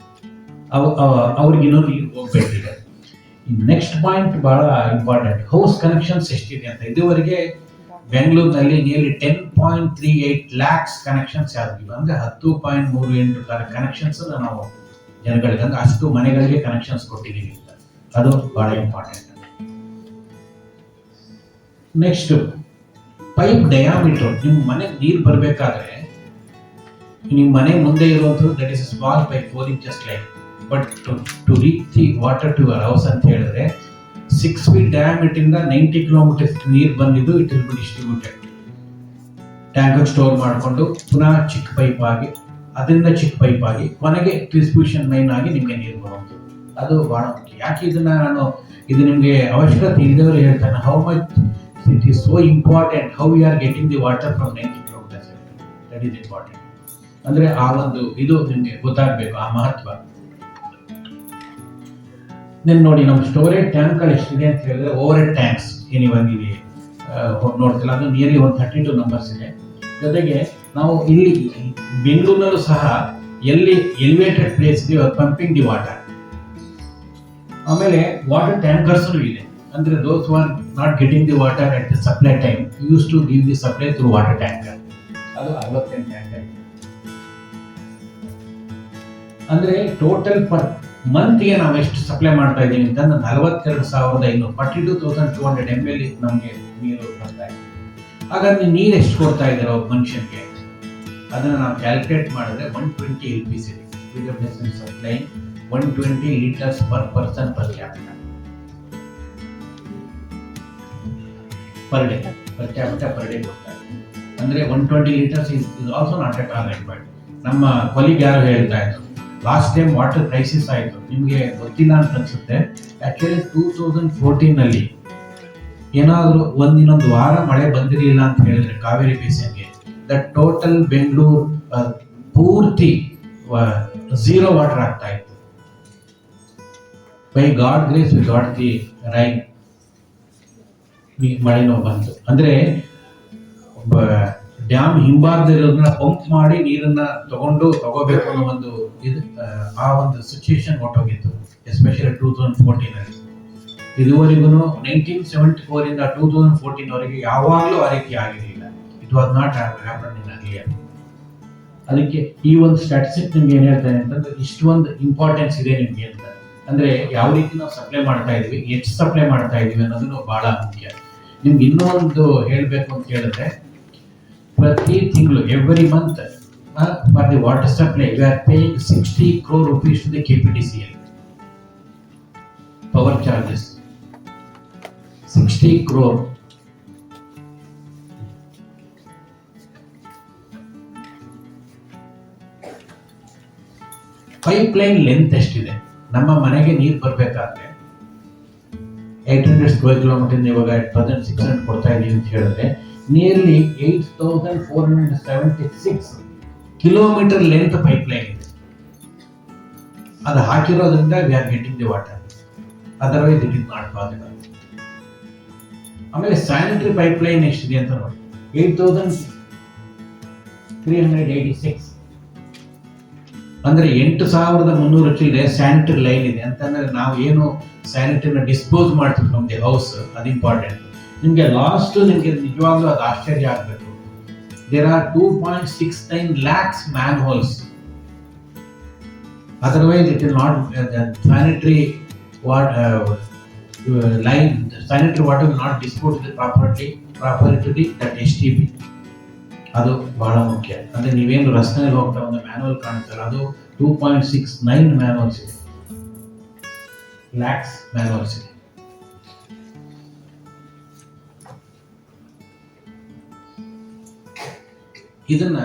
ಅವ್ರಿಗಿನ್ನೂ ನೀರು ಹೋಗ್ಬೇಕಿದೆ. ನೆಕ್ಸ್ಟ್ ಪಾಯಿಂಟ್ ಬಹಳ ಇಂಪಾರ್ಟೆಂಟ್, ಹೌಸ್ ಕನೆಕ್ಷನ್ಸ್ ಎಷ್ಟಿದೆ ಅಂತ. ಇದುವರೆಗೆ ಬೆಂಗಳೂರಿನಲ್ಲಿ ನಿಯರ್ಲಿ 10.38 lakhs ಕನೆಕ್ಷನ್ಸ್ ಯಾರಿಗಿಲ್ಲ, ಅಂದ್ರೆ 10.38 ಕನೆಕ್ಷನ್ಸ್ ನಾವು ಜನಗಳಿಗೆ, ಅಂದ್ರೆ ಅಷ್ಟು ಮನೆಗಳಿಗೆ ಕನೆಕ್ಷನ್ಸ್ ಕೊಟ್ಟಿದ್ದೀವಿ ಅಂತ. ಅದು ಬಹಳ ಇಂಪಾರ್ಟೆಂಟ್. Next, pipe diameter. ನಿಮ್ಮ ಮನೆಗೆ ನೀರು ಬರಬೇಕಾದ್ರೆ ನಿಮ್ಮ ಮನೆ ಮುಂದೆ ಇರುವಂಥದ್ದು that is small pipe 4 inches line, but to reach the water to your house ಅಂತ ಹೇಳಿದ್ರೆ 6 feet ಡಯಾಮೀಟರ್ ಇಂದ 90 kilometers ನೀರು ಬಂದಿದ್ದು it will be distributed. Tank store ಮಾಡಿಕೊಂಡು ಪುನಃ ಚಿಕ್ಕ ಪೈಪ್ ಆಗಿ, ಅದರಿಂದ ಚಿಕ್ಕ ಪೈಪ್ ಆಗಿ, ಕೊನೆಗೆ ಡಿಸ್ಟ್ರಿಬ್ಯೂಷನ್ ಲೈನ್ ಆಗಿ ನಿಮಗೆ ನೀರು ಬರುವಂಥದ್ದು. ಅದು ಬಹಳ ಮುಖ್ಯ. ಯಾಕೆ ಇದನ್ನ ನಾನು ಇದು ನಿಮಗೆ ಅವಶ್ಯಕತೆ ಇದ್ದವರು ಹೇಳ್ತಾನೆ, how much it is so important how we are getting the water from 90 kilometers. That is important. ಅಂದ್ರೆ ಆ ಒಂದು ಇದು ನಿಮಗೆ ಗೊತ್ತಾಗಬೇಕು, ಆ ಮಹತ್ವ. ನೀವು ನೋಡಿ, ನಮ್ಮ ಸ್ಟೋರೇಜ್ ಟ್ಯಾಂಕ್ಗಳು ಎಷ್ಟಿದೆ ಅಂತ ಹೇಳಿದ್ರೆ, ಓವರ್ ಹೆಡ್ ಟ್ಯಾಂಕ್ಸ್ ಏನಿವಾಗ ಇಲ್ಲಿ ನೋಡ್ತಿಲ್ಲ, ಅದು ನಿಯರ್ಲಿ 132 ನಂಬರ್ಸ್ ಇದೆ. ಜೊತೆಗೆ ನಾವು ಇಲ್ಲಿ ಬೆಂಗಳೂರಿನಲ್ಲೂ ಸಹ ಎಲ್ಲಿ ಎಲಿವೇಟೆಡ್ ಪ್ಲೇಸ್ ಇದೆ ಪಂಪಿಂಗ್ ದಿ ವಾಟರ್. ಆಮೇಲೆ ವಾಟರ್ ಟ್ಯಾಂಕರ್ಸ್ ಇದೆ, ಅಂದ್ರೆ those who are not getting the water at the supply time used to give the supply through water tanker. ಅದು 68 ಟ್ಯಾಂಕರ್. ಅಂದ್ರೆ ಟೋಟಲ್ ಪರ್ ಮಂತ್ ಗೆ ನಾವು ಎಷ್ಟು ಸಪ್ಲೈ ಮಾಡ್ತಾ ಇದ್ದೀವಿ ಅಂತಂದ್ರೆ 42,500 42,200 ml ನಮಗೆ ನೀರು ಬರ್ತಾ ಇದೆ. ಹಾಗಾದ್ರೆ ನೀರು ಎಷ್ಟು ಕೊಡ್ತಾ ಇದ್ದಾರೆ ಒಬ್ಬ ಮನುಷ್ಯನಿಗೆ? ಅದನ್ನ ನಾವು ಕ್ಯಾಲ್ಕುಲೇಟ್ ಮಾಡಿದ್ರೆ 120 LPC supply 120 liters per person per capita. per day ಕೊಡ್ತಾರೆ. ಅಂದ್ರೆ 120 liters is also not at all required. ನಮ್ಮ ಕೊಲಿಗ್ ಯಾರು ಹೇಳ್ತಾ ಇದ್ರು, ಲಾಸ್ಟ್ ಟೈಮ್ ವಾಟರ್ ಕ್ರೈಸಿಸ್ ಆಯಿತು, ನಿಮಗೆ ಗೊತ್ತಿಲ್ಲ ಅಂತ ಅನ್ಸುತ್ತೆ. ಆಕ್ಚುಲಿ 2014 ನಲ್ಲಿ ಏನಾದರೂ ಇನ್ನೊಂದು ವಾರ ಮಳೆ ಬಂದಿರಲಿಲ್ಲ ಅಂತ ಹೇಳಿದ್ರೆ ಕಾವೇರಿ ಬೇಸಿನ್ಗೆ, ದ ಟೋಟಲ್ ಬೆಂಗಳೂರು ಪೂರ್ತಿ ಝೀರೋ ವಾಟರ್ ಆಗ್ತಾ ಇತ್ತು. By God grace we got the rain, ಮಳೆನೋ ಬಂತು. ಅಂದ್ರೆ ಡ್ಯಾಮ್ ಹಿಂಭಾಗದಲ್ಲಿರೋದನ್ನ ಪಂಪ್ ಮಾಡಿ ನೀರನ್ನ ತಗೋಬೇಕು ಅನ್ನೋ ಒಂದು ಇದು ಆ ಒಂದು ಸಿಚುಯೇಷನ್ ಹೊಟ್ಟೋಗಿತ್ತು, ಎಸ್ಪೆಷಲಿ 2014 ಇದುವರೆಗೂ 1974 ಇಂದ 2014 ವರೆಗೆ ಯಾವಾಗಲೂ ಆ ರೀತಿ ಆಗಿರಲಿಲ್ಲ. It was not happen in earlier. ಅದಕ್ಕೆ ಈ ಒಂದು ಸ್ಟ್ಯಾಟಿಸ್ಟಿಕ್ ನಿಮ್ಗೆ ಏನ್ ಹೇಳ್ತಾರೆ ಅಂತಂದ್ರೆ ಇಷ್ಟೊಂದು ಇಂಪಾರ್ಟೆನ್ಸ್ ಇದೆ ನಿಮ್ಗೆ ಅಂತ. ಅಂದ್ರೆ ಯಾವ ರೀತಿ ನಾವು ಸಪ್ಲೈ ಮಾಡ್ತಾ ಇದೀವಿ, ಎಷ್ಟು ಸಪ್ಲೈ ಮಾಡ್ತಾ ಇದೀವಿ ಅನ್ನೋದು ಬಹಳ ಮುಖ್ಯ. ನಿಮ್ಗೆ ಇನ್ನೊಂದು ಹೇಳ್ಬೇಕು ಅಂತ ಹೇಳಿದ್ರೆ, ಪ್ರತಿ ತಿಂಗಳು every month for the water supply we are paying 60 crore rupees to the KPTCL power charges. 60 crore. Pipe line length ಎಷ್ಟಿದೆ? ನಮ್ಮ ಮನೆಗೆ ನೀರು ಬರಬೇಕಾದ್ರೆ 800 ಸ್ಕ್ವೇರ್ ಕಿಲೋಮೀಟರ್ ಇವಾಗ 1600 ಕೊಡ್ತಾ ಇದೀವಿ ಅಂತ ಹೇಳಿದ್ರೆ nearly 8476 kilometre length pipe line ಇದೆ. ಅದು ಹಾಕಿರೋದ್ರಿಂದ we are getting the water, otherwise it is not possible. ಆಮೇಲೆ ಸ್ಯಾನಿಟರಿ ಪೈಪ್ ಲೈನ್ ಎಷ್ಟಿದೆ ಅಂತ ನೋಡಿ, 8386 ಅಂದ್ರೆ 8300 ಚಿಲ್ಲರೆ ಸ್ಯಾನಿಟರಿ ಲೈನ್ ಇದೆ. ಅಂತಂದ್ರೆ ನಾವು ಏನು ಸ್ಯಾನಿಟರಿನ ಡಿಸ್ಪೋಸ್ ಮಾಡ್ತೀವಿ ಫ್ರಮ್ ದಿ ಹೌಸ್, ಅದು ಇಂಪಾರ್ಟೆಂಟ್. ನಿಮ್ಗೆ ಲಾಸ್ಟ್ ನಿಮ್ಗೆ ನಿಜವಾಗ್ಲೂ ಅದು ಆಶ್ಚರ್ಯ ಆಗ್ಬೇಕು. There are 2.69 lakhs manholes. Otherwise it is not sanitary line, sanitary water will not dispose properly to the that STP. ಅದು ಬಹಳ ಮುಖ್ಯ. ಅಂದ್ರೆ ನೀವೇನು ರಸ್ತೆಯಲ್ಲಿ ಹೋಗ್ತಾ ಒಂದು ಮ್ಯಾನುವಲ್ ಕಾಣ್ತಲ್ಲ, ಅದು 2.69 ಮ್ಯಾನುವಲ್ಸ್ ಇದೆ, ಲ್ಯಾಕ್ಸ್ ಮ್ಯಾನುವಲ್ಸ್ ಇದೆ. ಇದನ್ನ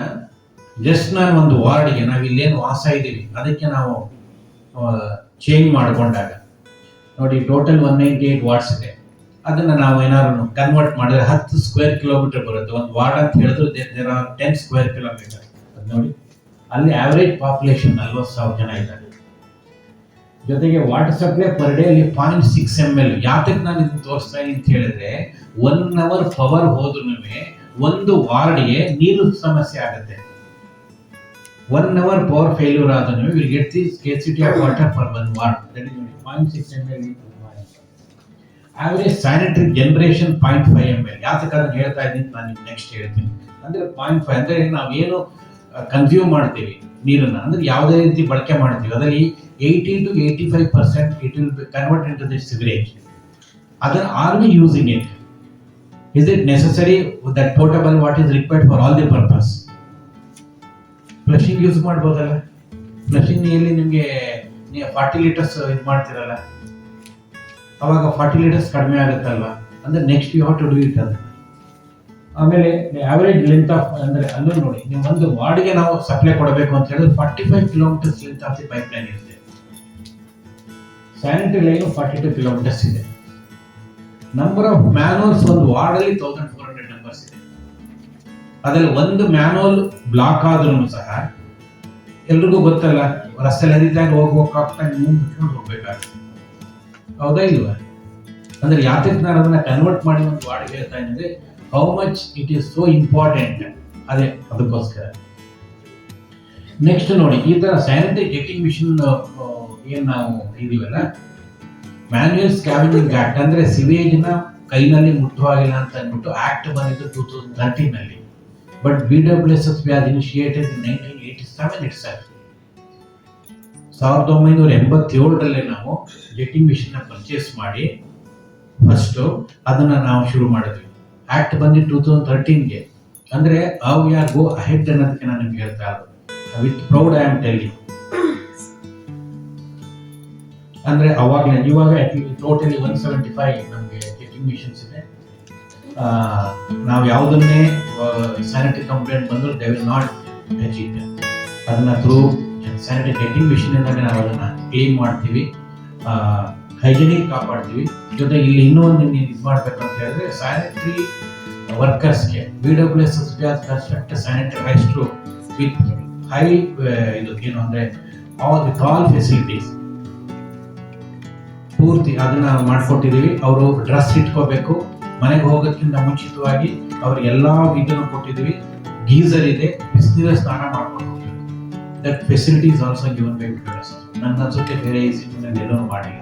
ಜಸ್ಟ್ ನಾನು ಒಂದು ವಾರ್ಡ್ಗೆ ನಾವು ಇಲ್ಲೇನು ವಾಸ ಇದ್ದೀವಿ ಅದಕ್ಕೆ ನಾವು ಚೇಂಜ್ ಮಾಡಿಕೊಂಡಾಗ ನೋಡಿ, ಟೋಟಲ್ 198 ವಾರ್ಡ್ಸ್ ಇದೆ. ಅದನ್ನ ನಾವು ಏನಾದ್ರು ಕನ್ವರ್ಟ್ ಮಾಡಿದ್ರೆ 10 ಸ್ಕ್ವೇರ್ ಕಿಲೋಮೀಟರ್ ಬರುತ್ತೆ. ಒಂದು ವಾರ್ಡ್ ಅಂತ ಹೇಳಿದ್ರೆ ದೇರ್ ಆರ್ 10 ಸ್ಕ್ವೇರ್ ಕಿಲೋಮೀಟರ್. ಅದು ನೋಡಿ, ಅಲ್ಲಿ ಆವರೇಜ್ ಪಾಪ್ಯುಲೇಷನ್ 40,000 ಜನ ಇದ್ದಾರೆ. ಜೊತೆಗೆ ವಾಟರ್ ಸಪ್ಲೈ ಪರ್ ಡೇ ಅಲ್ಲಿ 0.6 ml. ಯಾತಕ್ಕೆ ನಾನು ಇದನ್ನ ತೋರಿಸ್ತಾ ಇದೀನಿ ಅಂತ ಹೇಳಿದ್ರೆ, 1 hour ಪವರ್ ಹೋದ್ರೂ ಒಂದು ವಾರ್ಡ್ಗೆ ನೀರು ಸಮಸ್ಯೆ ಆಗುತ್ತೆ. 1 hour ಪವರ್ ಫೇಲ್ಯೂರ್ ಆದ್ರೂ will get the scarcity of water for 1 ward. That is 0.6 ml. Average sanitary generation 0.5 ml. ಯಾತಕ್ಕೆ ಅದನ್ನ ಹೇಳ್ತಾ ಇದ್ದೀನಿ ನಾನು ನೆಕ್ಸ್ಟ್ ಹೇಳ್ತೀನಿ. ಅಂದ್ರೆ 0.5 ಅಂದ್ರೆ ನಾವೇನು ಕನ್ಸ್ಯೂಮ್ ಮಾಡ್ತೀವಿ ನೀರನ್ನ, ಅಂದ್ರೆ ಯಾವುದೇ ರೀತಿ ಬಳಕೆ ಮಾಡ್ತೀವಿ, ಅದರಲ್ಲಿ 80 to 85% it will convert into the sewerage. ಅದನ್ನ are we using it? Is it necessary that potable water is required for all the purpose? Flushing use ಮಾಡ್ಬೋದಲ್ಲ? ಫ್ಲಶಿಂಗ್ ನೀರಲ್ಲಿ ನಿಮಗೆ 40 ಲೀಟರ್ಸ್ ಇದು ಮಾಡ್ತಿರಲ್ಲ, ಅವಾಗ 40 ಲೀಟರ್ಸ್ ಕಡಿಮೆ ಆಗುತ್ತಲ್ವಾ? ಅಂದ್ರೆ next you have to do it. ಅದು ಆಮೇಲೆ ಆವರೇಜ್ ಲೆಂತ್ ಆಫ್, ಅಂದ್ರೆ ಅಲ್ಲೂ ನೋಡಿ, ನೀವು ಒಂದು ವಾರ್ಡ್ಗೆ ನಾವು ಸಪ್ಲೈ ಕೊಡಬೇಕು ಅಂತ ಹೇಳಿದ್ರೆ 45 kilometres length of the pipe line ಇರುತ್ತೆ. ಸ್ಯಾನಿಟರಿ ಲೈನ್ 42 ಕಿಲೋಮೀಟರ್ಸ್ ಇದೆ. ನಂಬರ್ ಆಫ್ ಮ್ಯಾನುವಲ್ಸ್ ಒಂದು ವಾರ್ಡ್ ಅಲ್ಲಿ 1400 ನಂಬರ್ಸ್ ಇದೆ. ಅದ್ರಲ್ಲಿ ಒಂದು ಮ್ಯಾನುವಲ್ ಬ್ಲಾಕ್ ಆದ್ರೂ ಸಹ ಎಲ್ರಿಗೂ ಗೊತ್ತಲ್ಲ, ರಸ್ತೆಯಲ್ಲಿ ಹರಿದಾಗ ಹೋಗ್ಬೇಕಾಗ್ತಾ ಮುಚ್ಕೊಂಡು ಹೋಗ್ಬೇಕಾಗ್ತದೆ. ಹೌದಾ ಇಲ್ವಾ? ಅಂದ್ರೆ ಯಾತಕ್ಕೆ ನಾನು ಅದನ್ನ ಕನ್ವರ್ಟ್ ಮಾಡಿ ಒಂದು ವಾರ್ಡ್ ಹೇಳ್ತಾ ಇದ್ರೆ, how much it is so important. ಅದೇ ಅದಕ್ಕೋಸ್ಕರ. ನೆಕ್ಸ್ಟ್ ನೋಡಿ, ಈ ತರ ಸ್ಯಾನಿಟರಿ ಚೆಕಿಂಗ್ ಮಿಷನ್ ಏನ್ ನಾವು ಇದೀವಲ್ಲ, ಮ್ಯಾನ್ಯುಯಲ್ ಸ್ಕ್ಯಾವೆಂಜಿಂಗ್ ಆಕ್ಟ್ ಅಂದ್ರೆ ಸಿವೇಜ್ ನ ಕೈನಲ್ಲಿ ಮುಟ್ಟುವಾಗಿಲ್ಲ ಅಂತ ಅಂದ್ಬಿಟ್ಟು ಆಕ್ಟ್ ಬಂದಿದ್ದು 2013 ನಲ್ಲಿ. But BWSS was initiated in 1987 itself. 1987 ನಾವು ಜೆಟ್ಟಿಂಗ್ ಮಿಷನ್ ನ ಪರ್ಚೇಸ್ ಮಾಡಿ ಫಸ್ಟ್ ಅದನ್ನ ನಾವು ಶುರು ಮಾಡಿದ್ವಿ. ಆಕ್ಟ್ ಬಂದಿದ್ದು 2013ಗೆ. ಅಂದ್ರೆ how we R go ahead ಅನ್ನೋದಕ್ಕೆ ನಾನು ನಿಮ್ಗೆ ಹೇಳ್ತಾ ಇರೋದು. With proud I am telling. ಅಂದ್ರೆ ಅವಾಗಲೇ, ಇವಾಗ ಟೋಟಲಿ 175 ನಮಗೆ ಚೆಕಿಂಗ್ ಮಿಷನ್ಸ್ ಇದೆ. ನಾವು ಯಾವುದನ್ನೇ ಸ್ಯಾನಿಟರಿ ಕಂಪ್ಲೇಂಟ್ ಬಂದರೂ they will not touch it. ಅದನ್ನ ಥ್ರೂ ಸ್ಯಾನಿಟರಿ ಚೆಕಿಂಗ್ ಮಿಷನ್ ಇಂದಾನೆ ನಾವು ಅದನ್ನ ಕ್ಲೀನ್ ಮಾಡ್ತೀವಿ, ಹೈಜಿನಿಕ್ ಕಾಪಾಡ್ತೀವಿ. ಜೊತೆ ಇಲ್ಲಿ ಇನ್ನೂ ಒಂದು ಇದು ಮಾಡ್ಬೇಕು ಅಂತ ಹೇಳಿದ್ರೆ, ಸ್ಯಾನಿಟರಿ ವರ್ಕರ್ಸ್ಗೆ BWSS construct sanitary rest room with high ಇದು ಏನು ಅಂದ್ರೆ ಆಲ್ ಫೆಸಿಲಿಟೀಸ್ ಪೂರ್ತಿ ಅದನ್ನ ಮಾಡ್ಕೊಟ್ಟಿದೀವಿ. ಅವರು ಡ್ರೆಸ್ ಇಟ್ಕೋಬೇಕು, ಮನೆಗೆ ಹೋಗೋದಕ್ಕಿಂತ ಮುಂಚಿತವಾಗಿ ಅವ್ರಿಗೆ ಎಲ್ಲಾ ಇದನ್ನು ಕೊಟ್ಟಿದೀವಿ. ಗೀಸರ್ ಇದೆ, ಬಿಸಿನೀರ ಸ್ನಾನ ಮಾಡ್ಕೊಂಡು ಹೋಗ್ಬೇಕು. That facility is also given by pure. ನನ್ನ ಅನ್ಸುತ್ತೆ ಬೇರೆ ಇನ್ಸ್ಟಿಟ್ಯೂಟ್ ಏನೂ ಮಾಡಿಲ್ಲ.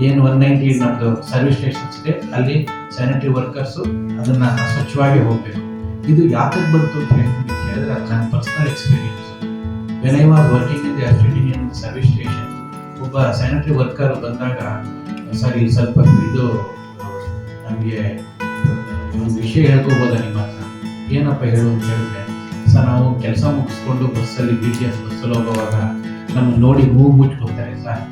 ಏನು 198 ನಮ್ದು ಸರ್ವಿಸ್ ಸ್ಟೇಷನ್ಸ್ ಇದೆ, ಅಲ್ಲಿ ಸ್ಯಾನಿಟರಿ ವರ್ಕರ್ಸು ಅದನ್ನ ಸ್ವಚ್ಛವಾಗಿ ಹೋಗ್ಬೇಕು. ಇದು ಯಾಕೆ ಬಂತು ಅಂತ ಹೇಳಿದ್ರೆ ನನ್ನ personal experience. When I was working in the assistant in service station, ಒಬ್ಬ ಸ್ಯಾನಿಟರಿ ವರ್ಕರ್ ಬಂದಾಗ, ಸರ್ ಇಲ್ಲಿ ಸ್ವಲ್ಪ ಇದು ನಮಗೆ ಒಂದು ವಿಷಯ ಹೇಳ್ಕೋಬೋದಾ ನಿಮ್ಮ ಹತ್ರ? ಏನಪ್ಪ ಹೇಳು ಅಂತ ಹೇಳಿದ್ರೆ, ಸರ್ ನಾವು ಕೆಲಸ ಮುಗಿಸ್ಕೊಂಡು ಬಸ್ಸಲ್ಲಿ BTS ಬಸ್ಸಲ್ಲಿ ಹೋಗುವಾಗ ನಮ್ಗೆ ನೋಡಿ ಮೂಗು ಮುಚ್ಕೊತಾರೆ ಸರ್,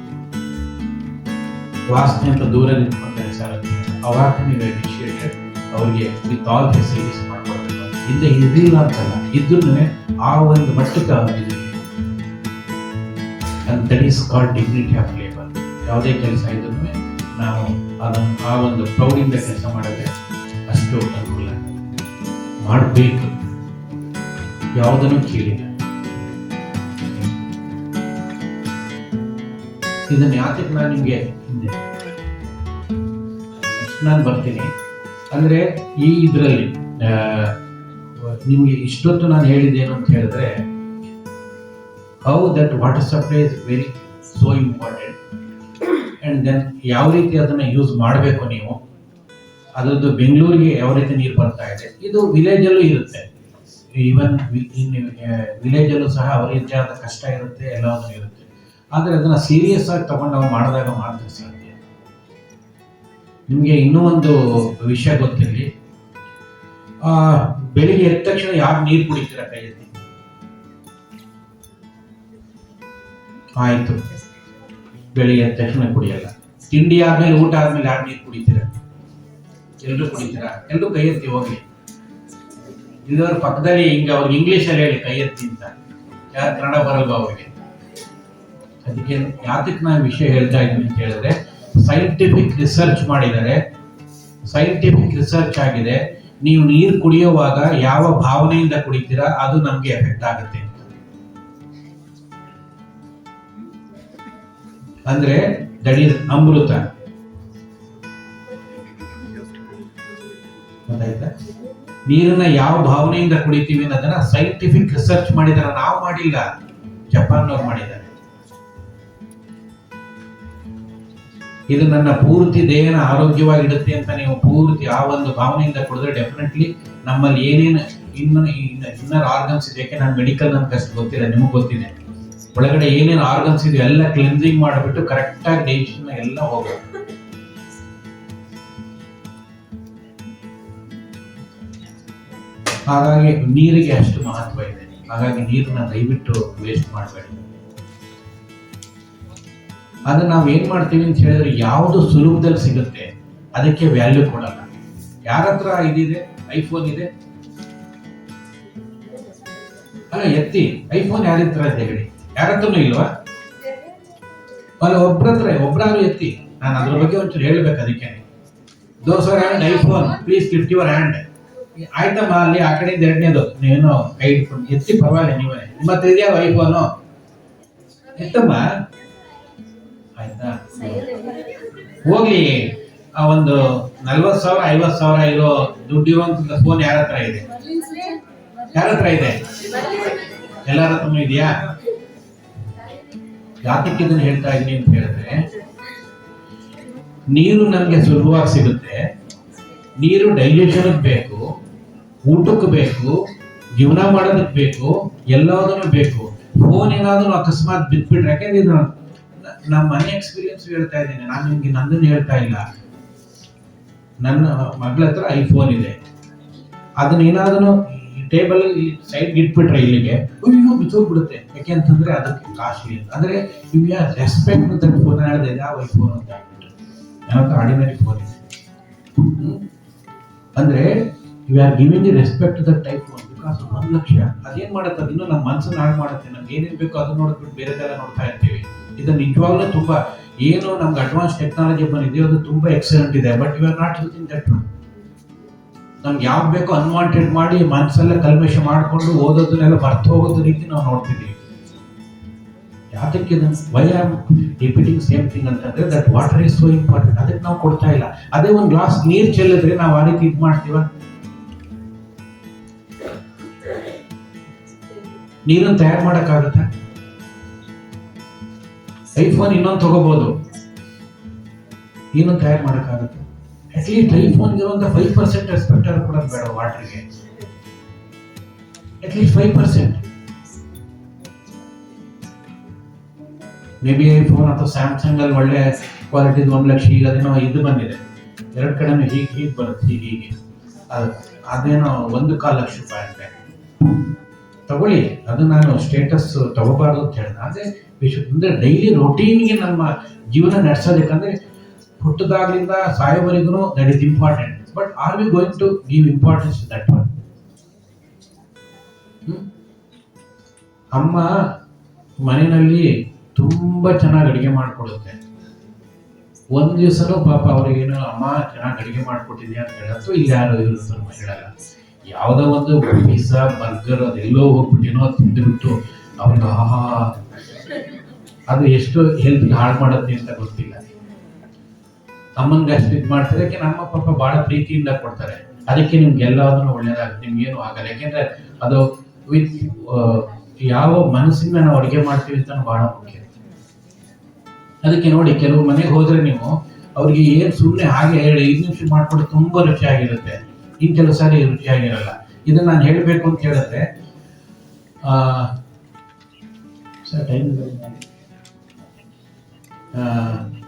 ವಾಸನೆ ಅಂತ ದೂರ ನಿಂತ್ಕೊತಾರೆ ಸರ್ ಅಂತ. ಅವಾಗ ನೀವು ಇನಿಷಿಯೇಟೆಡ್ ಅವ್ರಿಗೆ ವಿತ್ ಆಲ್ ಫೆಸಿಲಿಟೀಸ್ ಮಾಡ್ಕೊಡ್ಬೇಕು. ಹಿಂದೆ ಇದಿಲ್ಲ ಅಂತಲ್ಲ, ಇದನ್ನು ಆ ಒಂದು ಮಟ್ಟಕ್ಕೆ ಆಗಿದ್ದೀವಿ. And that is called dignity of labour. ಯಾವುದೇ ಕೆಲಸ ಇದ್ರೂ ನಾವು ಅದನ್ನು ಆ ಒಂದು ಪ್ರೌಡಿಂದ ಕೆಲಸ ಮಾಡಿದ್ರೆ ಅಷ್ಟು ಅನುಕೂಲ ಮಾಡಬೇಕು. ಯಾವುದನ್ನು ಕೇಳಿಲ್ಲ. ಇದನ್ನು ಯಾಕೆ ನಾನು ನಿಮಗೆ ಹಿಂದೆ ನೆಕ್ಸ್ಟ್ ನಾನು ಬರ್ತೀನಿ. ಅಂದರೆ ಈ ಇದರಲ್ಲಿ ನಿಮಗೆ ಇಷ್ಟೊತ್ತು ನಾನು ಹೇಳಿದ್ದೇನು ಅಂತ ಹೇಳಿದ್ರೆ, how that water supply is very so important. And then ಯಾವ ರೀತಿ ಅದನ್ನು ಯೂಸ್ ಮಾಡಬೇಕು ನೀವು. ಅದರದ್ದು ಬೆಂಗಳೂರಿಗೆ ಯಾವ ರೀತಿ ನೀರು ಬರ್ತಾ ಇದೆ, ಇದು ವಿಲೇಜಲ್ಲೂ ಇರುತ್ತೆ. ಈವನ್ ವಿಲೇಜಲ್ಲೂ ಸಹ ಅವರಿಗೆ ಆದ ಕಷ್ಟ ಇರುತ್ತೆ, ಎಲ್ಲವೂ ಇರುತ್ತೆ. ಆದರೆ ಅದನ್ನು ಸೀರಿಯಸ್ ಆಗಿ ತಗೊಂಡು ನಾವು ಮಾಡಿದಾಗ ಮಾತ್ರ ಸಾಧ್ಯ. ನಿಮಗೆ ಇನ್ನೂ ಒಂದು ವಿಷಯ ಗೊತ್ತಿರಲಿ, ಬೆಳಿಗ್ಗೆ ಎದ್ದ ತಕ್ಷಣ ಯಾರು ನೀರು ಕುಡಿತೀರ? ಕೈ ಎತ್ತಿ. ಆಯ್ತು, ಬೆಳಿಗ್ಗೆ ಎದ್ದ ತಕ್ಷಣ ಕುಡಿಯಲ್ಲ. ತಿಂಡಿ ಆದ್ಮೇಲೆ, ಊಟ ಆದ್ಮೇಲೆ ಯಾರು ನೀರು ಕುಡಿತೀರ? ಎಲ್ಲರೂ ಕುಡಿತೀರಾ? ಎಲ್ಲರೂ ಕೈ ಎತ್ತಿ ಹೋಗ್ಲಿ. ಇಲ್ಲವ್ರ ಪಕ್ಕದಲ್ಲಿ ಹಿಂಗೆ ಅವ್ರಿಗೆ ಇಂಗ್ಲೀಷಲ್ಲಿ ಹೇಳಿ ಕೈ ಎತ್ತಿ ಅಂತ. ಯಾರು ಕನ್ನಡ ಬರಲ್ವಾ ಅವ್ರಿಗೆ? ಅದಕ್ಕೆ ಯಾತಕ್ಕೆ ನಾನು ವಿಷಯ ಹೇಳ್ತಾ ಇದ್ದೀನಿ ಅಂತ ಹೇಳಿದ್ರೆ, ಸೈಂಟಿಫಿಕ್ ರಿಸರ್ಚ್ ಮಾಡಿದ್ದಾರೆ, ಸೈಂಟಿಫಿಕ್ ರಿಸರ್ಚ್ ಆಗಿದೆ. ನೀವು ನೀರು ಕುಡಿಯುವಾಗ ಯಾವ ಭಾವನೆಯಿಂದ ಕುಡಿತೀರಾ ಅದು ನಮ್ಗೆ ಎಫೆಕ್ಟ್ ಆಗುತ್ತೆ ಅಂತ. ಅಂದ್ರೆ ದಟ್ ಈಸ್ ಅಮೃತ. ಗೊತ್ತಾಯ್ತಾ? ನೀರನ್ನ ಯಾವ ಭಾವನೆಯಿಂದ ಕುಡಿತೀವಿ ಅನ್ನೋದನ್ನ ಸೈಂಟಿಫಿಕ್ ರಿಸರ್ಚ್ ಮಾಡಿದಾರೆ, ನಾವು ಮಾಡಿಲ್ಲ, ಜಪಾನ್ನವ್ರು ಮಾಡಿದ್ದಾರೆ. ಇದು ನನ್ನ ಪೂರ್ತಿ ದೇಹನ ಆರೋಗ್ಯವಾಗಿಡುತ್ತೆ ಅಂತ ನೀವು ಪೂರ್ತಿ ಆ ಒಂದು ಭಾವನೆಯಿಂದ ಕುಡಿದ್ರೆ ಡೆಫಿನೆಟ್ಲಿ ನಮ್ಮಲ್ಲಿ ಏನೇನು ಇನ್ನರ್ ಆರ್ಗನ್ಸ್ ಇದೆ. ಯಾಕೆ ನಾನು ಮೆಡಿಕಲ್ ನನ್ಗೆ ಅಷ್ಟು ಗೊತ್ತಿಲ್ಲ, ನಿಮಗೆ ಗೊತ್ತಿದೆ. ಒಳಗಡೆ ಏನೇನು ಆರ್ಗನ್ಸ್ ಇದೆ ಎಲ್ಲ ಕ್ಲೆನ್ಸಿಂಗ್ ಮಾಡಿಬಿಟ್ಟು ಕರೆಕ್ಟಾಗಿ ಡೈಜೆಷನ್ ಎಲ್ಲ ಹೋಗುತ್ತೆ. ಹಾಗಾಗಿ ನೀರಿಗೆ ಅಷ್ಟು ಮಹತ್ವ ಇದೆ. ಹಾಗಾಗಿ ನೀರನ್ನ ದಯವಿಟ್ಟು ವೇಸ್ಟ್ ಮಾಡಬೇಡಿ. ಅದನ್ನ ನಾವು ಏನ್ ಮಾಡ್ತೀವಿ ಅಂತ ಹೇಳಿದ್ರೆ, ಯಾವುದು ಸುಲಭದಲ್ಲಿ ಸಿಗುತ್ತೆ ಅದಕ್ಕೆ ವ್ಯಾಲ್ಯೂ ಕೊಡಲ್ಲ. ಯಾರ ಹತ್ರ ಇದಿದೆ? ಐಫೋನ್ ಇದೆ ಅಲ್ಲ, ಎತ್ತಿ. ಐಫೋನ್ ಯಾರ ಹತ್ರ ಇದೆ ಹೇಳಿ? ಯಾರ ಹತ್ರನೂ ಇಲ್ವಾ? ಅಲ್ಲ, ಒಬ್ರಾರು ಎತ್ತಿ. ನಾನು ಅದ್ರ ಬಗ್ಗೆ ಒಂಚೂರು ಹೇಳ್ಬೇಕು. ಅದಕ್ಕೆ those our hand iPhone, please lift your hand. ಆಯ್ತಮ್ಮ, ಅಲ್ಲಿ ಆ ಕಡೆಯಿಂದ ಎರಡನೇದು ನೀವೇನೋ ಕೈ ಇಟ್ಕೊಂಡು ಎತ್ತಿ, ಪರವಾಗಿಲ್ಲ. ನೀವೇ ನಿಮ್ಮ ಹತ್ರ ಇದೆಯಾ ಐಫೋನು? ಎತ್ತಮ್ಮ. ಆಯ್ತಾ? ಹೋಗ್ಲಿ. ಆ ಒಂದು 40,000 50,000 ಇರೋ ದುಡ್ಡು ಇರುವಂತ ಫೋನ್ ಯಾರ ಹತ್ರ ಇದೆ? ಯಾರ ಹತ್ರ ಇದೆ? ಎಲ್ಲರ ಹತ್ರನೂ ಇದೆಯಾ? ಯಾತಕ್ಕೆ ಇದನ್ನು ಹೇಳ್ತಾ ಇದೀನಿ ಅಂತ ಹೇಳಿದ್ರೆ, ನೀರು ನಮ್ಗೆ ಸುಲಭವಾಗಿ ಸಿಗುತ್ತೆ. ನೀರು ಡೈಜೆಷನ್ ಬೇಕು, ಊಟಕ್ಕೆ ಬೇಕು, ಜೀವನ ಮಾಡೋದಕ್ಕೆ ಬೇಕು, ಎಲ್ಲದನ್ನು ಬೇಕು. ಫೋನ್ ಏನಾದ್ರು ಅಕಸ್ಮಾತ್ ಬಿಟ್ಬಿಟ್ರೆ, ಯಾಕೆಂದ್ರೆ ಇದು ನಮ್ಮ ಮನೆ ಎಕ್ಸ್ಪೀರಿಯನ್ಸ್ ಹೇಳ್ತಾ ಇದ್ದೀನಿ, ನಾನು ನಿಮ್ಗೆ ನಂದನ್ನು ಹೇಳ್ತಾ ಇಲ್ಲ. ನನ್ನ ಮಗಳ ಹತ್ರ ಐಫೋನ್ ಇದೆ. ಅದನ್ನ ಏನಾದ್ರು ಟೇಬಲ್ ಸೈಡ್ ಇಟ್ಬಿಟ್ರೆ ಇಲ್ಲಿಗೆ ಬಿಚ್ಚೋಗ್ಬಿಡುತ್ತೆ. ಯಾಕೆ ಅಂತಂದ್ರೆ ಅದಕ್ಕೆ ಕಾಸ್ಟ್ಲಿ. ಅಂದ್ರೆ you are respect that phone. ಹೇಳಿದೆ ಯಾವ ಐಫೋನ್ ಅಂತ ಆಗ್ಬಿಟ್ಟು, ನನ್ನ ಆರ್ಡಿನರಿ ಫೋನ್ ಇದೆ. ಅಂದ್ರೆ you are giving the respect that type phone. Because 1 lakh ಅದೇನ್ ಮಾಡುತ್ತೆ, ಅದಿನ್ನೂ ನಮ್ಮ ಮನಸ್ಸನ್ನು ಹಾಳು ಮಾಡುತ್ತೆ. ನಮ್ಗೆ ಏನೇನ್ ಬೇಕೋ ಅದನ್ನ ನೋಡ್ಬಿಟ್ಟು ಬೇರೆದೆಲ್ಲ ನೋಡ್ತಾ ಇರ್ತೀವಿ. ಇದು ನಿಜವಾಗ್ಲೂ ತುಂಬಾ ಏನು ನಮ್ಗೆ ಅಡ್ವಾನ್ಸ್ ಟೆಕ್ನಾಲಜಿ ಬಂದಿದೆ, ಅದು ತುಂಬಾ ಎಕ್ಸಲೆಂಟ್ ಇದೆ. But you are not using that one. ನಮ್ಗೆ ಯಾವ್ದು ಬೇಕೋ ಅನ್ವಾಂಟೆಡ್ ಮಾಡಿ ಮನಸ್ಸೆಲ್ಲ ಕಲ್ಮೇಶ ಮಾಡ್ಕೊಂಡು ಓದೋದನ್ನೆಲ್ಲ ಬರ್ತು ಹೋಗೋದು ರೀತಿ ನಾವು ನೋಡ್ತಿದ್ದೀವಿ. ಯಾತಕ್ಕೆ why am repeating same thing ಅಂತಂದ್ರೆ that water is so important. ಅದಕ್ಕೆ ನಾವು ಕೊಡ್ತಾ ಇಲ್ಲ. ಅದೇ ಒಂದು ಗ್ಲಾಸ್ ನೀರು ಚೆಲ್ಲಿದ್ರೆ ನಾವು ಆ ರೀತಿ ಇದು ಮಾಡ್ತೀವ? ನೀರನ್ನು ತಯಾರು ಮಾಡೋಕ್ಕಾಗತ್ತಾ? ಐಫೋನ್ ಇನ್ನೊಂದು ತಗೋಬಹುದು, ನೀರನ್ನು ತಯಾರು ಮಾಡೋಕ್ಕಾಗತ್ತೆ? ಅಟ್ಲೀಸ್ಟ್ ಐಫೋನ್ ಇರುವಂತ 5% ರೆಸ್ಪೆಕ್ಟ್ ಕೊಡೋದು ಬೇಡ ವಾಟರ್ಗೆ, ಅಟ್ಲೀಸ್ಟ್ 5%. ಮೇ ಬಿ ಐಫೋನ್ ಅಥವಾ ಸ್ಯಾಮ್ಸಂಗ್ ಅಲ್ಲಿ ಒಳ್ಳೆ ಕ್ವಾಲಿಟಿ 1 ಲಕ್ಷ, ಈಗ ಅದೇನೋ ಇದು ಬಂದಿದೆ, 2 ಕಡೆನೂ ಹೀಗೆ ಬರುತ್ತೆ, ಹೀಗೆ ಅದೇನೋ 1.25 ಲಕ್ಷ ರೂಪಾಯಿ ಅಂತೆ. ತಗೊಳ್ಳಿ, ಅದು ನಾನು ಸ್ಟೇಟಸ್ ತಗೋಬಾರ್ದು ಅಂತ ಹೇಳಿದೆ. ಅದೇ ಅಂದ್ರೆ ಡೈಲಿ ರೊಟೀನ್ಗೆ ನಮ್ಮ ಜೀವನ ನಡೆಸೋದಕ್ಕಂದ್ರೆ ಹುಟ್ಟದಾಗ್ಲಿಂದ ಸಾಯೋವರೆಗೂ that is important. But are we going to give importance to that one? ಅಮ್ಮ ಮನೆಯಲ್ಲಿ ತುಂಬಾ ಚೆನ್ನಾಗಿ ಅಡಿಗೆ ಮಾಡಿಕೊಡುತ್ತೆ. ಒಂದ್ ದಿವಸನೂ ಪಾಪ ಅವ್ರಿಗೇನು ಅಮ್ಮ ಚೆನ್ನಾಗಿ ಅಡಿಗೆ ಮಾಡ್ಕೊಟ್ಟಿದ್ಯಾ ಅಂತ ಹೇಳಿ, ಅಥವಾ ಇಲ್ಲಿ ಯಾರು ಹೇಳಲ್ಲ. ಯಾವ್ದೋ ಒಂದು ಪಿಜ್ಜಾ ಬರ್ಗರ್ ಅದೆಲ್ಲೋ ಹೋಗ್ಬಿಟ್ಟಿನೋ ತಿಂದುಬಿಟ್ಟು ಅವ್ರಿಗೆ ಆಹಾ, ಅದು ಎಷ್ಟು ಹೆಲ್ತ್ ಹಾಳು ಮಾಡುತ್ತೆ ಅಂತ ಗೊತ್ತಿಲ್ಲ. ಅಮ್ಮನ್ಗೆ ಅಷ್ಟು ಇದು ಮಾಡ್ತಾರೆ, ಯಾಕೆ ನಮ್ಮ ಪಾಪ ಬಹಳ ಪ್ರೀತಿಯಿಂದ ಕೊಡ್ತಾರೆ. ಅದಕ್ಕೆ ನಿಮ್ಗೆ ಎಲ್ಲದನ್ನು ಒಳ್ಳೇದಾಗುತ್ತೆ, ನಿಮ್ಗೇನು ಆಗಲ್ಲ. ಯಾಕೆಂದ್ರೆ ಅದು ವಿತ್ ಯಾವ ಮನಸ್ಸಿಂದ ನಾವು ಅಡುಗೆ ಮಾಡ್ತೀವಿ ಅಂತ ಬಹಳ ಮುಖ್ಯ. ಅದಕ್ಕೆ ನೋಡಿ, ಕೆಲವು ಮನೆಗೆ ಹೋದ್ರೆ ನೀವು ಅವ್ರಿಗೆ ಏನ್ ಸುಮ್ಮನೆ ಹಾಗೆ ಹೇಳಿ 5 ನಿಮಿಷ ಮಾಡ್ಕೊಂಡು ತುಂಬಾ ರುಚಿಯಾಗಿರುತ್ತೆ, ಇನ್ ಕೆಲವು ಸಾರಿ ರುಚಿಯಾಗಿರಲ್ಲ. ಇದನ್ನ ನಾನು ಹೇಳ್ಬೇಕು ಅಂತ ಹೇಳಿದ್ರೆ,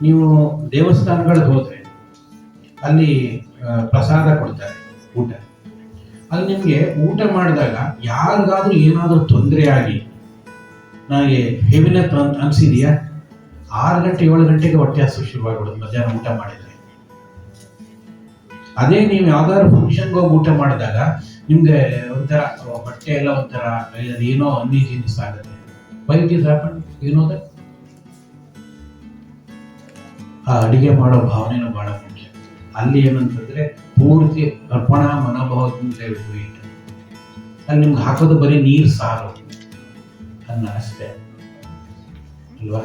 ನೀವು ದೇವಸ್ಥಾನಗಳಿಗೆ ಹೋದ್ರೆ ಅಲ್ಲಿ ಪ್ರಸಾದ ಕೊಡ್ತಾರೆ, ಊಟ. ಅಲ್ಲಿ ನಿಮ್ಗೆ ಊಟ ಮಾಡಿದಾಗ ಯಾರಿಗಾದ್ರೂ ಏನಾದ್ರೂ ತೊಂದರೆ ಆಗಿ ನನಗೆ ಹೆವಿನೆಸ್ ಅನ್ಸಿದೆಯಾ? 6 ಗಂಟೆ 7 ಗಂಟೆಗೆ ಹೊಟ್ಟೆ ಹಸು ಶುರುವಾಗ್ಬಿಡುತ್ತೆ ಮಧ್ಯಾಹ್ನ ಊಟ ಮಾಡಿದ್ರೆ. ಅದೇ ನೀವು ಯಾವ್ದಾದ್ರು ಫಂಕ್ಷನ್ಗೆ ಹೋಗಿ ಊಟ ಮಾಡಿದಾಗ ನಿಮ್ಗೆ ಒಂಥರ ಹೊಟ್ಟೆ ಎಲ್ಲ ಒಂಥರ ಏನೋ ಅನ್ಈಜಿನೆಸ್ ಆಗುತ್ತೆ. Why it is happen? ಏನೋ ಆ ಅಡಿಗೆ ಮಾಡೋ ಭಾವನೆನೂ ಬಹಳ ಮುಖ್ಯ. ಅಲ್ಲಿ ಏನಂತಂದ್ರೆ ಪೂರ್ತಿ ಅರ್ಪಣಾ ಮನೋಭಾವದಿಂದ ಇಟ್ಟು ಅಲ್ಲಿ ನಿಮ್ಗೆ ಹಾಕೋದು ಬರೀ ನೀರು ಸಾರು ಅನ್ನ ಅಷ್ಟೇ ಅಲ್ವಾ?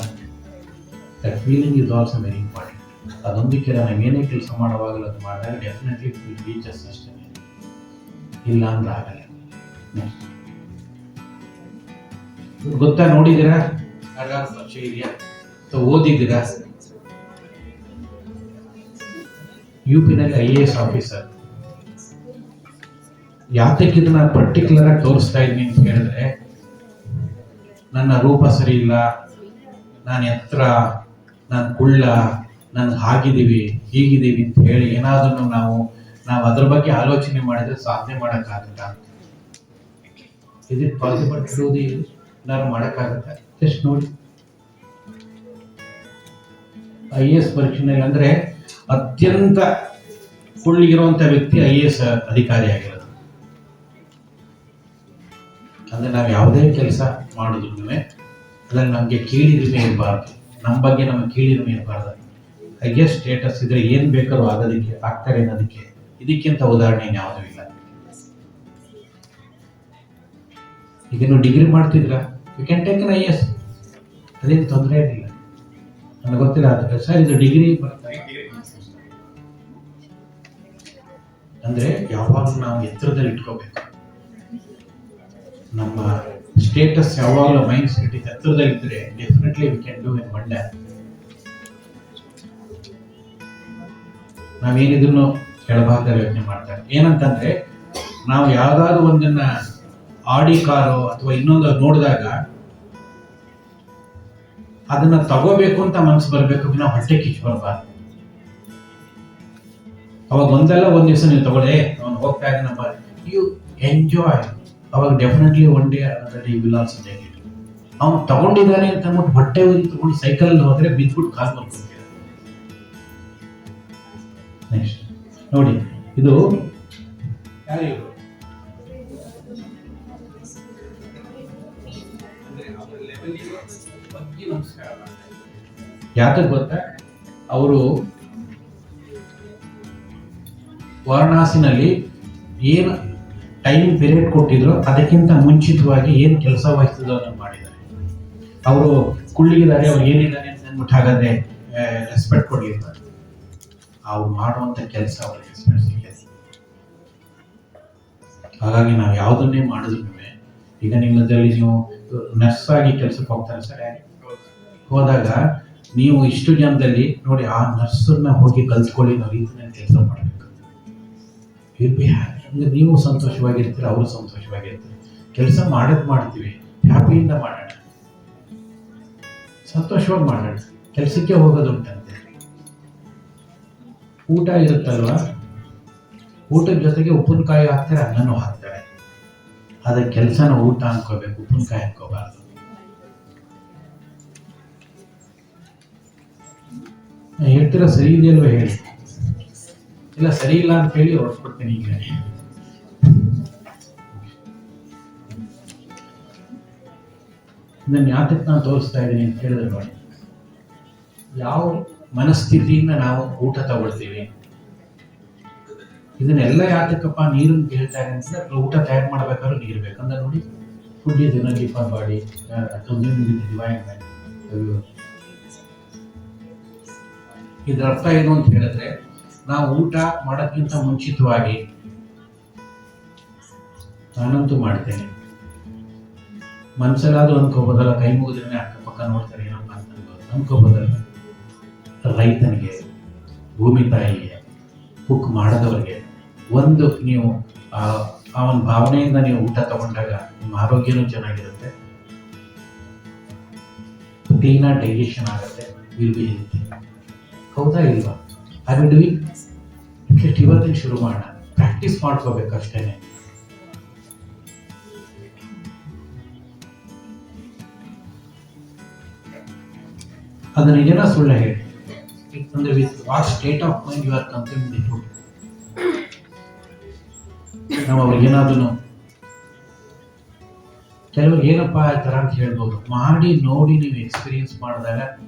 That feeling is also very important. ಅದೊಂದಕ್ಕೆ ನಾವೇನೇ ಕೆಲಸ ಮಾಡುವಾಗಲೂ ಅದು ಮಾಡಿದಾಗ ಡೆಫಿನೆಟ್ಲಿ ರೀಚಸ್ ಅಷ್ಟೇ, ಇಲ್ಲ ಅಂದ್ರೆ ಆಗಲ್ಲ. ಗೊತ್ತಾ, ನೋಡಿದ್ದೀರಾ? ಯಾರಿಗಾದ್ರು ಪರಿಚಯ ಇದೆಯಾ ಅಥವಾ ಓದಿದ್ದೀರಾ? UP-ನಲ್ಲಿ IAS ಆಫೀಸರ್. ಯಾತಕ್ಕೆ ಇದನ್ನ ಪರ್ಟಿಕ್ಯುಲರ್ ಆಗಿ ತೋರಿಸ್ತಾ ಇದ್ದೀನಿ ಅಂತ ಹೇಳಿದ್ರೆ, ನನ್ನ ರೂಪ ಸರಿ ಇಲ್ಲ, ನಾನು ಎತ್ತರ, ನಾನು ಕುಳ್ಳ, ನಾನು ಹಾಗಿದ್ದೀವಿ ಹೀಗಿದ್ದೀವಿ ಅಂತ ಹೇಳಿ ಏನಾದ್ರೂ ನಾವು ಅದ್ರ ಬಗ್ಗೆ ಆಲೋಚನೆ ಮಾಡಿದ್ರೆ ಸಾಧನೆ ಮಾಡೋಕ್ಕಾಗತ್ತ? Is it possible to do this? ಏನಾದ್ರು ಮಾಡೋಕ್ಕಾಗತ್ತ? ಜಸ್ಟ್ ನೋಡಿ, IAS ಪರೀಕ್ಷೆನಲ್ಲಿ ಅಂದ್ರೆ ಅತ್ಯಂತ ಕುಳ್ಳಿಗಿರುವಂತ ವ್ಯಕ್ತಿ IAS ಅಧಿಕಾರಿ ಆಗಿರೋದು. ಅಂದ್ರೆ ನಾವು ಯಾವುದೇ ಕೆಲಸ ಮಾಡಿದ್ರು ಅದ್ರಲ್ಲಿ ನಮ್ಗೆ ಕೀಳಿರಿಮೆ ಇರಬಾರ್ದು, ನಮ್ಮ ಬಗ್ಗೆ ನಮಗೆ ಕೀಳಿರಿಮೆ ಇರಬಾರ್ದು. IAS ಸ್ಟೇಟಸ್ ಇದ್ರೆ ಏನ್ ಬೇಕಾದ್ರೂ ಆಗೋದಕ್ಕೆ ಆಗ್ತಾರೆ ಅನ್ನೋದಕ್ಕೆ ಇದಕ್ಕಿಂತ ಉದಾಹರಣೆ ಯಾವುದೂ ಇಲ್ಲ. ಈಗ ನೀವು ಡಿಗ್ರಿ ಮಾಡ್ತಿದ್ರ, you can take on IAS, ಅದೇನು ತೊಂದರೆ ಏನಿಲ್ಲ. ನನಗೆ ಗೊತ್ತಿಲ್ಲ ಅದು ಸರ್, ಇದು ಡಿಗ್ರಿ ಅಂದ್ರೆ ಯಾವಾಗ ನಾವು ಎತ್ತರದಲ್ಲಿ ಇಟ್ಕೋಬೇಕು. ನಮ್ಮ ಸ್ಟೇಟಸ್ ಯಾವಾಗಲೂ ಮೈಂಡ್ ಸೆಟ್ ಎತ್ತರದಲ್ಲಿ ಇದ್ರೆ definitely we can do in one day. ನಾವೇನಿದ್ರು ಕೆಳಭಾಗದಲ್ಲಿ ಯೋಚನೆ ಮಾಡ್ತಾರೆ. ಏನಂತಂದ್ರೆ, ನಾವು ಯಾವ್ದಾದ್ರು ಒಂದನ್ನ ಆಡಿ ಕಾರು ಅಥವಾ ಇನ್ನೊಂದು ನೋಡಿದಾಗ ಅದನ್ನ ತಗೋಬೇಕು ಅಂತ ಮನಸ್ಸು ಬರ್ಬೇಕು, ನಾವು ಹೊಟ್ಟೆ ಕಿಚ್ಚು ಬರ್ಬಾರ್ದು. ಅವಾಗ ಒಂದ್ ದಿವಸ ನೀವು ತಗೊಳ್ಳಿ, ಅವ್ನು ಹೋಗ್ತಾ ಇದ್ದಾನಪ್ಪ, ಯು ಎಂಜಾಯ್. ಅವಾಗ ಡೆಫಿನೆಟ್ಲಿ ಒನ್ ಡೇ ಅದರಲ್ಲಿ ವಿಲ್ ಆಲ್ಸೋ ಟೇಕ್ ಇಟ್. ಅವ್ನು ತಗೊಂಡಿದ್ದಾನೆ ಅಂತ ಅಂದ್ಬಿಟ್ಟು ಹೊಟ್ಟೆ ಊರಿ ತಗೊಂಡು ಸೈಕಲ್ ಹೋದ್ರೆ ಬಿದ್ಬಿಟ್ಟು ಕಾಲು ಬರ್ಕೊಳ್ತೀವಿ. ನೆಕ್ಸ್ಟ್ ನೋಡಿ, ಇದು ಯಾತಕ್ಕೆ ಗೊತ್ತಾ? ಅವರು ವಾರಣಾಸಿನಲ್ಲಿ ಏನು ಟೈಮ್ ಪೀರಿಯಡ್ ಕೊಟ್ಟಿದ್ರು ಅದಕ್ಕಿಂತ ಮುಂಚಿತವಾಗಿ ಏನು ಕೆಲಸ ವಹಿಸಿದ್ರು ಅದನ್ನು ಮಾಡಿದ್ದಾರೆ. ಅವರು ಕುಳ್ಳಿಗಿದ್ದಾರೆ, ಅವ್ರು ಏನಿದ್ದಾರೆ ಅಂತ ಅಂದ್ಬಿಟ್ಟು ಹಾಗಾದ್ರೆ ರೆಸ್ಪೆಕ್ಟ್ ಕೊಡಲಿರ್ತಾರೆ. ಅವ್ರು ಮಾಡುವಂತ ಕೆಲಸ ಅವ್ರಿಗೆ ರೆಸ್ಪೆಕ್ಟ್ ಸಿಗುತ್ತೆ. ಹಾಗಾಗಿ ನಾವು ಯಾವುದನ್ನೇ ಮಾಡಿದ್ರು ಈಗ ನಿಮ್ಮದಲ್ಲಿ ನೀವು ನರ್ಸ್ ಆಗಿ ಕೆಲಸಕ್ಕೆ ಹೋಗ್ತಾರೆ ಸರ್, ಹೋದಾಗ ನೀವು ಇಷ್ಟು ಜನದಲ್ಲಿ ನೋಡಿ ಆ ನರ್ಸನ್ನ ಹೋಗಿ ಕಲ್ತ್ಕೊಳ್ಳಿ, ನಾವು ಇದನ್ನ ಕೆಲಸ ಮಾಡಬೇಕು. ಅಂದ್ರೆ ನೀವು ಸಂತೋಷವಾಗಿರ್ತೀರ, ಅವರು ಸಂತೋಷವಾಗಿರ್ತಾರೆ. ಕೆಲಸ ಮಾಡ್ತೀವಿ, ಹ್ಯಾಪಿಯಿಂದ ಮಾಡೋಣ, ಸಂತೋಷವಾಗಿ ಮಾಡೋಣ. ಕೆಲಸಕ್ಕೆ ಹೋಗೋದುಂಟಂತೆ, ಊಟ ಇರುತ್ತಲ್ವ, ಊಟದ ಜೊತೆಗೆ ಉಪ್ಪಿನಕಾಯಿ ಹಾಕ್ತಾರೆ, ಅನ್ನನೂ ಹಾಕ್ತಾರೆ. ಅದ ಕೆಲಸನ ಊಟ ಅನ್ಕೋಬೇಕು, ಉಪ್ಪಿನಕಾಯಿ ಅನ್ಕೋಬಾರ್ದು. ಹೇಳ್ತೀರಾ ಸರಿ ಇದೆಯಲ್ವ ಹೇಳಿ, ಇಲ್ಲ ಸರಿ ಇಲ್ಲ ಅಂತ ಹೇಳಿ ಹೊರಟ್ಬಿಡ್ತೀನಿ. ಈಗ ಇದನ್ನು ಯಾತಕ್ಕೆ ನಾನು ತೋರಿಸ್ತಾ ಇದ್ದೀನಿ ಅಂತ ಹೇಳಿದ್ರೆ ನೋಡಿ, ಯಾವ ಮನಸ್ಥಿತಿಯಿಂದ ನಾವು ಊಟ ತಗೊಳ್ತೀವಿ. ಇದನ್ನೆಲ್ಲ ಯಾತಕ್ಕಪ್ಪ ನೀರನ್ನು ಕೇಳ್ತಾ ಇದೆ ಅಂತಂದ್ರೆ, ಊಟ ತಯಾರು ಮಾಡ್ಬೇಕಾದ್ರೂ ನೀರು ಬೇಕಂದ್ರೆ ನೋಡಿ, food is energy for body, ಇದರ ಅರ್ಥ ಏನು ಅಂತ ಹೇಳಿದ್ರೆ, ನಾವು ಊಟ ಮಾಡೋಕ್ಕಿಂತ ಮುಂಚಿತವಾಗಿ ನಾನಂತೂ ಮಾಡ್ತೇನೆ, ಮನ್ಸಲ್ಲಾದ್ರೂ ಅನ್ಕೋಬೋದಲ್ಲ, ಕೈ ಮುಗಿದ್ರೆ ಅಕ್ಕಪಕ್ಕ ನೋಡ್ತಾರೆ ಏನಪ್ಪ ಅಂತ ಅನ್ಕೋಬೋದಲ್ಲ. ರೈತನಿಗೆ, ಭೂಮಿ ತಾಯಿಗೆ, ಕುಕ್ ಮಾಡದವರಿಗೆ ಒಂದು ನೀವು ಅವನ ಭಾವನೆಯಿಂದ ನೀವು ಊಟ ತಗೊಂಡಾಗ ನಿಮ್ಮ ಆರೋಗ್ಯನೂ ಚೆನ್ನಾಗಿರುತ್ತೆ, ಕ್ಲೀನಾಗಿ ಡೈಜೆಷನ್ ಆಗುತ್ತೆ, ವಿಲ್ ಬಿ ಹೆಲ್ತಿ. ಹೌದಾ ಇಲ್ವಾ? ಅದು ಡೂಯಿಂಗ್ ಅಟ್ಲೀಸ್ಟ್ ಇವತ್ತಿನ ಶುರು ಮಾಡೋಣ, ಪ್ರಾಕ್ಟೀಸ್ ಮಾಡ್ಕೋಬೇಕು ಅಷ್ಟೇನೆ. ಅದು ನಿಜನ ಸುಳ್ಳ ಹೇಳಿ, ಅಂದ್ರೆ with what state of mind you are consuming the food. ನಾವು ಅವ್ರಿಗೇನಾದ್ರು ಕೆಲವ್ರಿಗೆ ಏನಪ್ಪಾ ಆ ಥರ ಅಂತ ಹೇಳ್ಬೋದು, ಮಾಡಿ ನೋಡಿ ನೀವು ಎಕ್ಸ್ಪೀರಿಯನ್ಸ್ ಮಾಡಿದಾಗ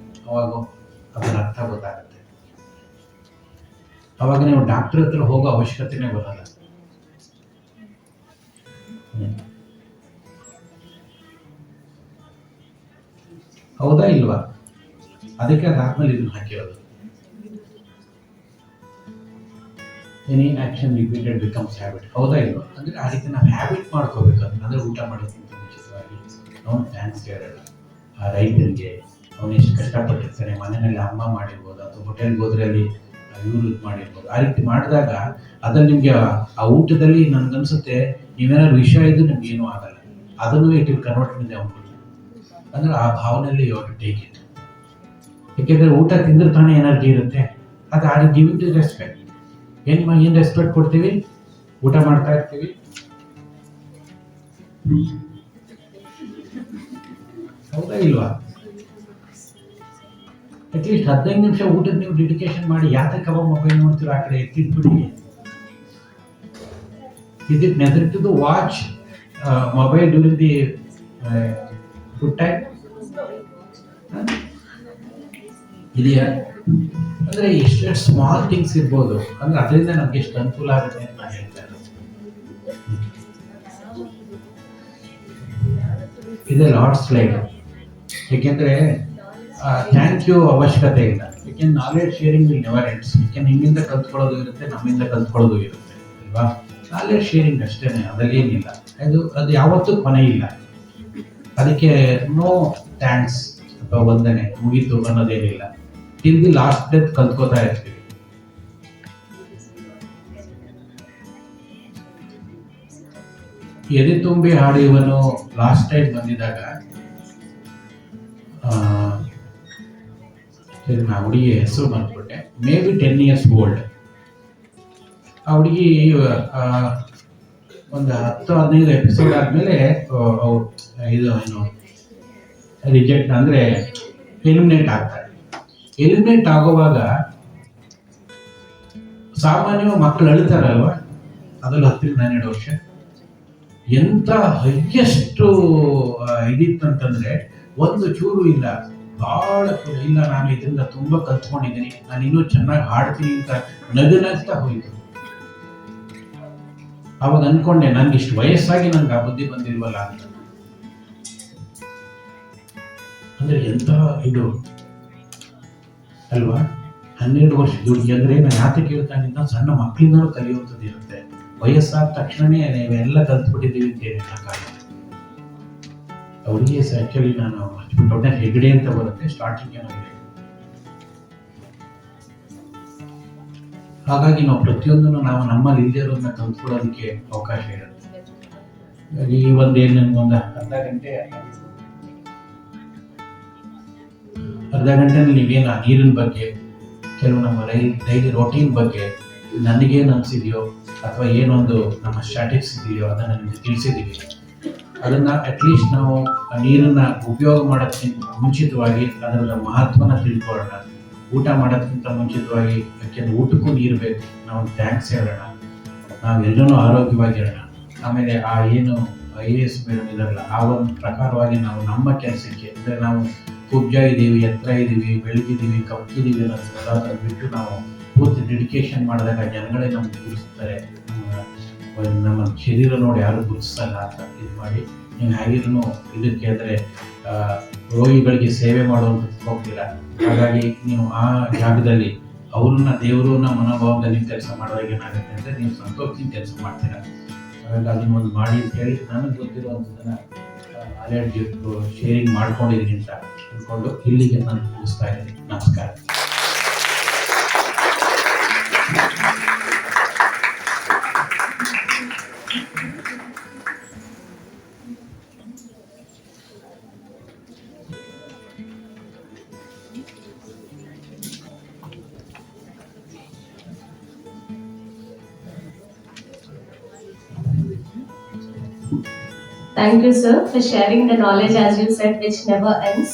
ಅವಾಗ ಅದರ ಅರ್ಥ ಗೊತ್ತಾಗುತ್ತೆ. ಅವಾಗ ನೀವು ಡಾಕ್ಟರ್ ಹತ್ರ ಹೋಗೋ ಅವಶ್ಯಕತೆನೇ ಬರಲ್ಲ. ಹೌದಾ ಇಲ್ವಾ? ಅದಕ್ಕೆ ಅದಾದ್ಮೇಲೆ ಇದನ್ನ ಹಾಕಿರೋದು. Any action repeated becomes habit. ಹೌದಾ ಇಲ್ವಾ? ಅಂದ್ರೆ ಆ ರೀತಿ ನಾವು ಹ್ಯಾಬಿಟ್ ಮಾಡ್ಕೋಬೇಕು. ಅಂದ್ರೆ ಊಟ ಮಾಡೋದಕ್ಕಿಂತ ಮುಂಚಿತವಾಗಿ ಅವನು ಥ್ಯಾಂಕ್ಸ್ ಹೇಳೋಣ ಆ ರೈತರಿಗೆ, ಅವನು ಎಷ್ಟು ಕಷ್ಟಪಟ್ಟಿರ್ತಾನೆ, ಮನೆಯಲ್ಲಿ ಅಮ್ಮ ಮಾಡಿರ್ಬೋದು ಅಥವಾ ಹೋಟೆಲ್ಗೆ ಹೋದ್ರೆ ಅಲ್ಲಿ ಇವರು ಇದು ಮಾಡಿರ್ಬೋದು. ಆ ರೀತಿ ಮಾಡಿದಾಗ ಅದ್ರಲ್ಲಿ ನಿಮಗೆ ಆ ಊಟದಲ್ಲಿ ನನ್ಗನ್ಸುತ್ತೆ ನೀವೇನಾದ್ರು ವಿಷಯ ಇದ್ದು ನಿಮ್ಗೆ ಏನೂ ಆಗಲ್ಲ. ಅದನ್ನು ಇಟ್ ವಿಲ್ ಕನ್ವರ್ಟ್ ಇನ್ ಅವನು. ಅಂದ್ರೆ ಆ ಭಾವನೆಯಲ್ಲಿ ಯು ಟು ಟೇಕ್ ಇಟ್. ಯಾಕೆಂದ್ರೆ ಊಟ ತಿಂದ್ರೆ ತಾನೇ ಎನರ್ಜಿ ಇರುತ್ತೆ. ಅದು ಆರ್ ಗಿವಿಂಗ್ ಟು ರೆಸ್ಪೆಕ್ಟ್. ಏನು ರೆಸ್ಪೆಕ್ಟ್ ಕೊಡ್ತೀವಿ? ಊಟ ಮಾಡ್ತಾ ಇರ್ತೀವಿ, ಹೌದಾ ಇಲ್ವಾ? ಅಟ್ಲೀಸ್ಟ್ 15 ನಿಮಿಷ ಊಟದ ನೀವು ಡೆಡಿಕೇಶನ್ ಮಾಡಿ. ಯಾತಕ್ಕೆ ಮೊಬೈಲ್ ನೋಡ್ತೀರೋ ಆ ಕಡೆ ಎತ್ತಿಟ್ಬಿಡಿ. Is it necessary to watch mobile during the food time? ಇದೆಯಾ? ಅಂದ್ರೆ ಎಷ್ಟು ಸ್ಮಾಲ್ ಥಿಂಗ್ಸ್ ಇರ್ಬೋದು, ಅಂದ್ರೆ ಅದರಿಂದ ನಮ್ಗೆ ಎಷ್ಟು ಅನುಕೂಲ ಆಗುತ್ತೆ ಅಂತ ನಾನು ಹೇಳ್ತಾ ಇರೋದು. ಇದೆ ಲಾರ್ಡ್ ಸ್ಲೈಡ್. ಏಕೆಂದ್ರೆ ಥ್ಯಾಂಕ್ ಯು ಅವಶ್ಯಕತೆ ಇಲ್ಲ. ಯಾಕೆಂದ್ರೆ knowledge sharing will never ends. ಯಾಕೆಂದ್ರೆ ನಿಮ್ಮಿಂದ ಕಲ್ತ್ಕೊಳ್ಳೋದು ಇರುತ್ತೆ, ನಮ್ಮಿಂದ ಕಲ್ತ್ಕೊಳ್ಳೋದು ಇರುತ್ತೆ ಅಲ್ವಾ? ನಾಲೆಡ್ಜ್ ಶೇರಿಂಗ್ ಅಷ್ಟೇನೆ, ಅದರಲ್ಲೇನಿಲ್ಲ. ಅದು ಯಾವತ್ತೂ ಕೊನೆ ಇಲ್ಲ. ಅದಕ್ಕೆ ನೋ ಥ್ಯಾಂಕ್ಸ್ ಅಥವಾ ವಂದನೆ ಮುಗೀತು ಅನ್ನೋದೇನಿಲ್ಲ. ಟಿಲ್ ದಿ ಲಾಸ್ಟ್ ಡೆತ್ ಕಲ್ತ್ಕೋತಾ ಇರ್ತೀವಿ. ಎದೆ ತುಂಬಿ ಹಾಡುವನು ಲಾಸ್ಟ್ ಟೈಮ್ ಬಂದಿದ್ದಾಗ ನಾ ಹುಡುಗಿ ಹೆಸರು ಬಂದ್ಬಿಟ್ಟೆ, ಮೇ ಬಿ 10 years ಓಲ್ಡ್. ಆ ಹುಡುಗಿ ಒಂದು 10-15 ಎಪಿಸೋಡ್ ಆದ್ಮೇಲೆ ಇದು ಏನು ರಿಜೆಕ್ಟ್ ಅಂದ್ರೆ ಎಲಿಮಿನೇಟ್ ಆಗ್ತಾರೆ. ಎಲಿಮಿನೇಟ್ ಆಗುವಾಗ ಸಾಮಾನ್ಯವಾಗಿ ಮಕ್ಕಳು ಅಳ್ತಾರಲ್ವಾ, ಅದ್ರಲ್ಲಿ 10-12 ವರ್ಷ. ಎಂತ ಹೈಯೆಸ್ಟ್ ಇದಿತ್ತಂತಂದ್ರೆ ಒಂದು ಚೂರು ಇಲ್ಲ, ಬಹಳ ಇಲ್ಲ, ನಾನು ಇದರಿಂದ ತುಂಬಾ ಕಲ್ತ್ಕೊಂಡಿದ್ದೀನಿ, ನಾನು ಇನ್ನೂ ಚೆನ್ನಾಗಿ ಹಾಡ್ತೀನಿ ಅಂತ ನಗನಗ್ತಾ ಹೋಯ್ತು. ಅವಾಗ ಅನ್ಕೊಂಡೆ, ನನ್ಗೆ ಇಷ್ಟು ವಯಸ್ಸಾಗಿ ನನ್ಗೆ ಆ ಬುದ್ಧಿ ಬಂದಿಲ್ವಲ್ಲ ಅಂತ. ಅಂದ್ರೆ ಎಂತ ಇದು ಅಲ್ವಾ? 12 ವರ್ಷದ ಹುಡುಗಿ ಅಂದ್ರೆ ನಾನು ಯಾಕೆ ಕೇಳ್ತಾನಿಂದ ಸಣ್ಣ ಮಕ್ಕಳಿಂದಲೂ ಕಲಿಯುವಂಥದ್ದು ಇರುತ್ತೆ. ವಯಸ್ಸಾದ ತಕ್ಷಣನೇ ನೀವೆಲ್ಲ ಕಲ್ತ್ಬಿಟ್ಟಿದ್ದೀವಿ ಅಂತ ಏನಿಲ್ಲ ಕಾರಣ. ಅವರಿಗೆ ಆ್ಯಕ್ಚುಲಿ ನಾನು ಹಚ್ಬಿಟ್ಟು ಒಟ್ಟೆ ಹೆಗ್ಡೆ ಅಂತ ಬರುತ್ತೆ ಸ್ಟಾರ್ಟಿಂಗ್ ಏನಾಗಿದೆ. ಹಾಗಾಗಿ ನಾವು ಪ್ರತಿಯೊಂದನ್ನು ನಾವು ನಮ್ಮಲ್ಲಿ ಇಲ್ಲದೆ ಇರೋದನ್ನ ಕಲ್ತ್ಕೊಳ್ಳೋದಕ್ಕೆ ಅವಕಾಶ ಇರುತ್ತೆ. ಈ ಒಂದು ಅರ್ಧ ಗಂಟೆನಲ್ಲಿ ನೀವೇನು ನೀರಿನ ಬಗ್ಗೆ, ಕೆಲವು ನಮ್ಮ ಡೈಲಿ ರೋಟೀನ್ ಬಗ್ಗೆ ನನಗೇನು ಅನಿಸಿದೆಯೋ ಅಥವಾ ಏನೊಂದು ನಮ್ಮ ಸ್ಟ್ಯಾಟಿಕ್ಸ್ ಇದೆಯೋ ಅದನ್ನು ನಿಮಗೆ ತಿಳಿಸಿದ್ದೀವಿ. ಅದನ್ನು ಅಟ್ಲೀಸ್ಟ್ ನಾವು ನೀರನ್ನು ಉಪಯೋಗ ಮಾಡೋದಕ್ಕಿಂತ ಮುಂಚಿತವಾಗಿ ಅದರ ಮಹತ್ವನ ತಿಳ್ಕೊಳ್ಳೋಣ. ಊಟ ಮಾಡೋದಕ್ಕಿಂತ ಮುಂಚಿತವಾಗಿ ಯಾಕೆಂದ್ರೆ ಊಟಕ್ಕೂ ನೀರು ಬೇಕು, ನಾವು ಥ್ಯಾಂಕ್ಸ್ ಹೇಳೋಣ, ನಾವೆಲ್ಲರೂ ಆರೋಗ್ಯವಾಗಿರೋಣ. ಆಮೇಲೆ ಆ ಏನು IAS ಮೇಡಮ್ ಇದಾರಲ್ಲ ಆ ಒಂದು ಪ್ರಕಾರವಾಗಿ ನಾವು ನಮ್ಮ ಕೆಲಸಕ್ಕೆ ಅಂದರೆ ನಾವು ಕುಬ್ಜ ಇದ್ದೀವಿ, ಎತ್ತರ ಇದ್ದೀವಿ, ಬೆಳಗಿದ್ದೀವಿ, ಕಪ್ಪಿದ್ದೀವಿ ಅನ್ನೋದು ಬಿಟ್ಟು ನಾವು ಪೂರ್ತಿ ಡೆಡಿಕೇಶನ್ ಮಾಡಿದಾಗ ಜನಗಳೇ ನಮ್ಗೆ ಗುರುತಿಸ್ತಾರೆ. ನಮ್ಮ ಶರೀರ ನೋಡಿ ಯಾರು ಗುರುತಿಸಲ್ಲ ಅಂತ ಇದು ಮಾಡಿ ನೀವು ಹೇಗಿರೂ ಇದಕ್ಕೆ ಅಂದರೆ ರೋಗಿಗಳಿಗೆ ಸೇವೆ ಮಾಡುವಂಥದ್ದು ಹೋಗ್ತೀರಾ. ಹಾಗಾಗಿ ನೀವು ಆ ಜಾಗದಲ್ಲಿ ಅವ್ರನ್ನ ದೇವರನ್ನ ಮನೋಭಾವದಲ್ಲಿ ಕೆಲಸ ಮಾಡಿದಾಗ ಏನಾಗುತ್ತೆ ಅಂದರೆ ನೀವು ಸಂತೋಷದಿಂದ ಕೆಲಸ ಮಾಡ್ತೀರಾ. ಹಾಗಾಗಿ ಅದನ್ನ ಒಂದು ಮಾಡಿ ಅಂತ ಹೇಳಿ ನನಗೆ ಗೊತ್ತಿರುವಂಥದ್ದನ್ನು ಆಲ್ರೆಡಿ ಶೇರಿಂಗ್ ಮಾಡ್ಕೊಂಡಿದ್ದೀನಿ ಅಂತ ಅಂದ್ಕೊಂಡು ಇಲ್ಲಿಗೆ ನಾನು ಮುಗಿಸ್ತಾ ಇದ್ದೀನಿ. ನಮಸ್ಕಾರ. Thank you, sir, for sharing the knowledge, as you said, which never ends.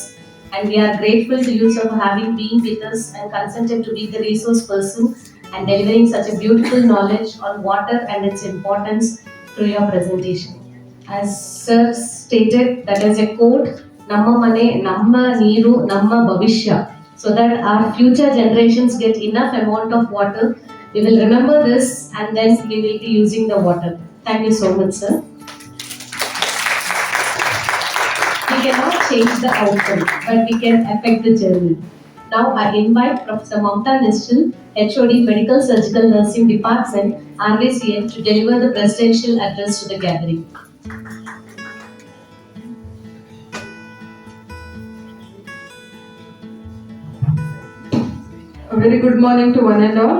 And we are grateful to you, sir, for having been with us and consented to be the resource person and delivering such a beautiful knowledge on water and its importance through your presentation. As sir stated, that is a quote, Namma Mane, Namma Neeru, Namma Bhavishya, so that our future generations get enough amount of water. We will remember this and then we will be using the water. Thank you so much, sir. We cannot change the outcome, but we can affect the journey. Now I invite Professor Mamta Nischal, HOD Medical Surgical Nursing Department, RVCN, to deliver the presidential address to the gathering. A very good morning to one and all.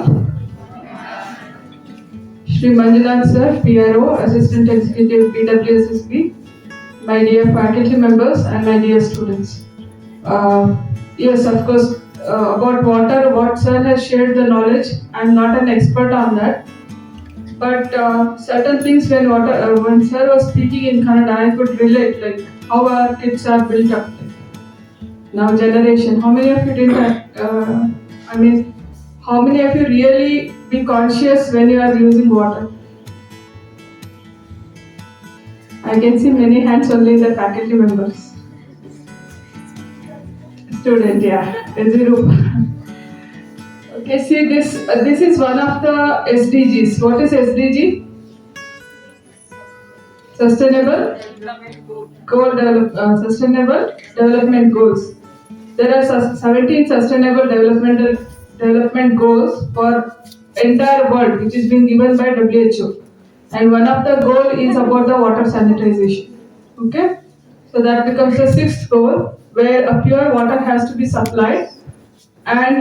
Shri Manjunath sir, PRO, Assistant Executive PWSSB, my dear faculty members and my dear students. Yes, of course, about water, what sir has shared the knowledge, I'm not an expert on that. But certain things when sir was speaking in Kannada, I could relate, like how our kids are built up. Now generation, how many of you didn't, how many of you really be conscious when you are using water? I can see many hands only the faculty members. Student, yeah, zero. Okay, see this is one of the SDGs. What is SDG? Sustainable Development Goals. There are 17 Sustainable Development Goals for entire world, which is being given by WHO. And one of the goal is about the water sanitization. Okay, so that becomes the 6th goal, where a pure water has to be supplied, and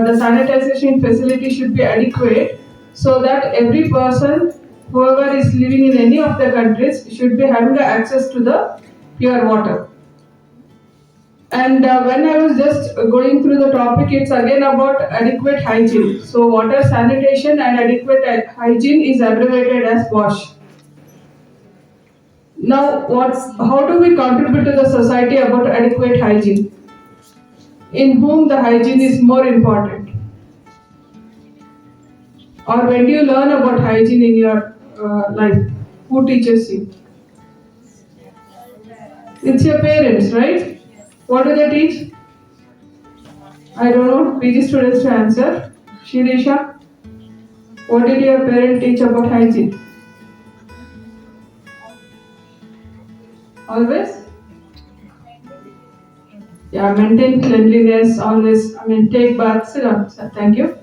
the sanitization facility should be adequate, so that every person, whoever is living in any of the countries, should be having the access to the pure water. And when I was just going through the topic, it's again about adequate hygiene. So water sanitation and adequate hygiene is abbreviated as WASH. Now, how do we contribute to the society about adequate hygiene? In whom the hygiene is more important? Or when do you learn about hygiene in your life? Who teaches you? It's your parents, right? What do they teach? I don't know. PG students to answer. Shirisha, what did your parent teach about hygiene? Always? Yeah, maintain cleanliness, always. Take baths. Thank you.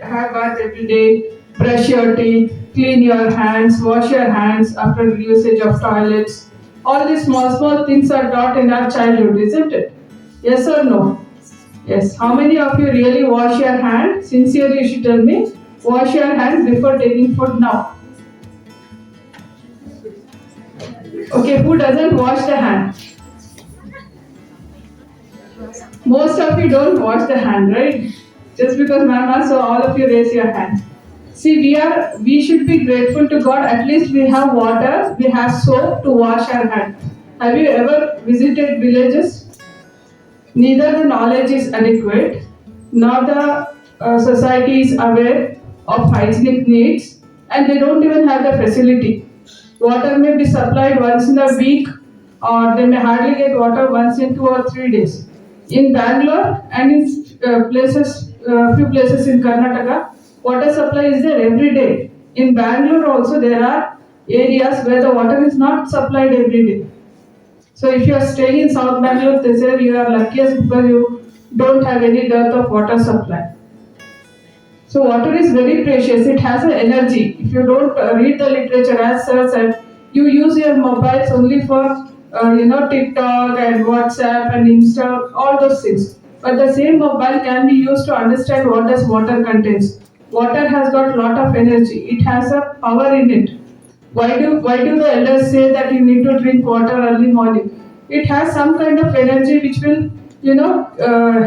Have bath every day. Brush your teeth. Clean your hands. Wash your hands after usage of toilets. All these small things are taught in our childhood, isn't it? Yes or no? Yes. How many of you really wash your hand? Sincerely, you should tell me. Wash your hands before taking food now. Okay, who doesn't wash the hand? Most of you don't wash the hand, right? Just because ma'am asked, so all of you raise your hand. See, we should be grateful to God. At least we have water, we have soap to wash our hands. Have you ever visited villages? Neither the knowledge is adequate, nor the society is aware of hygienic needs, and they don't even have the facility. Water may be supplied once in a week, or they may hardly get water once in 2 or 3 days. In Bangalore and in few places in Karnataka, water supply is there every day. In Bangalore also there are areas where the water is not supplied every day. So if you are staying in South Bangalore, they say you are luckiest because you don't have any dearth of water supply. So water is very precious. It has an energy. If you don't read the literature, as sir said, you use your mobiles only for TikTok and WhatsApp and Insta, all those things. But the same mobile can be used to understand what does water contains. Water has got lot of energy. It has a power in it. Why do the elders say that you need to drink water early morning? It has some kind of energy which will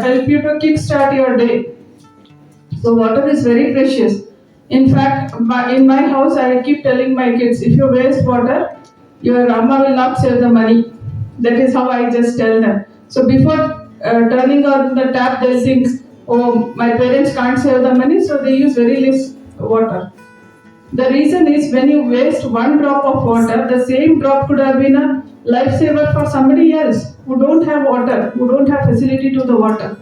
help you to kickstart your day. So water is very precious. In fact, in my house, I keep telling my kids, if you waste water, your amma will not save the money. That is how I just tell them. So before turning on the tap, they'll think, oh, my parents can't save the money, so they use very less water. The reason is when you waste one drop of water, the same drop could have been a lifesaver for somebody else who don't have water, who don't have facility to the water.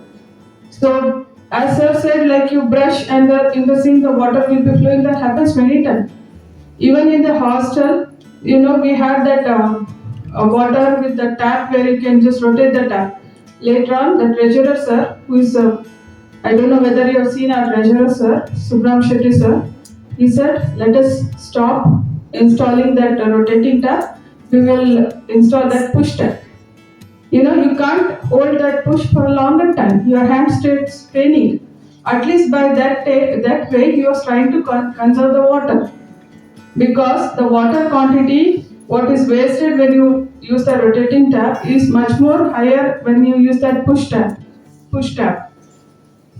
So, as sir said, like you brush and in the sink the water will be flowing. That happens many times. Even in the hostel, we had that water with the tap where you can just rotate the tap. Later on, the treasurer sir, who is I don't know whether you have seen our treasurer sir, Subram Shetty sir. He said, let us stop installing that rotating tap. We will install that push tap. You can't hold that push for a longer time. Your hand starts paining. At least by that way, you are trying to conserve the water. Because the water quantity, what is wasted when you use the rotating tap, is much more higher when you use that push tap.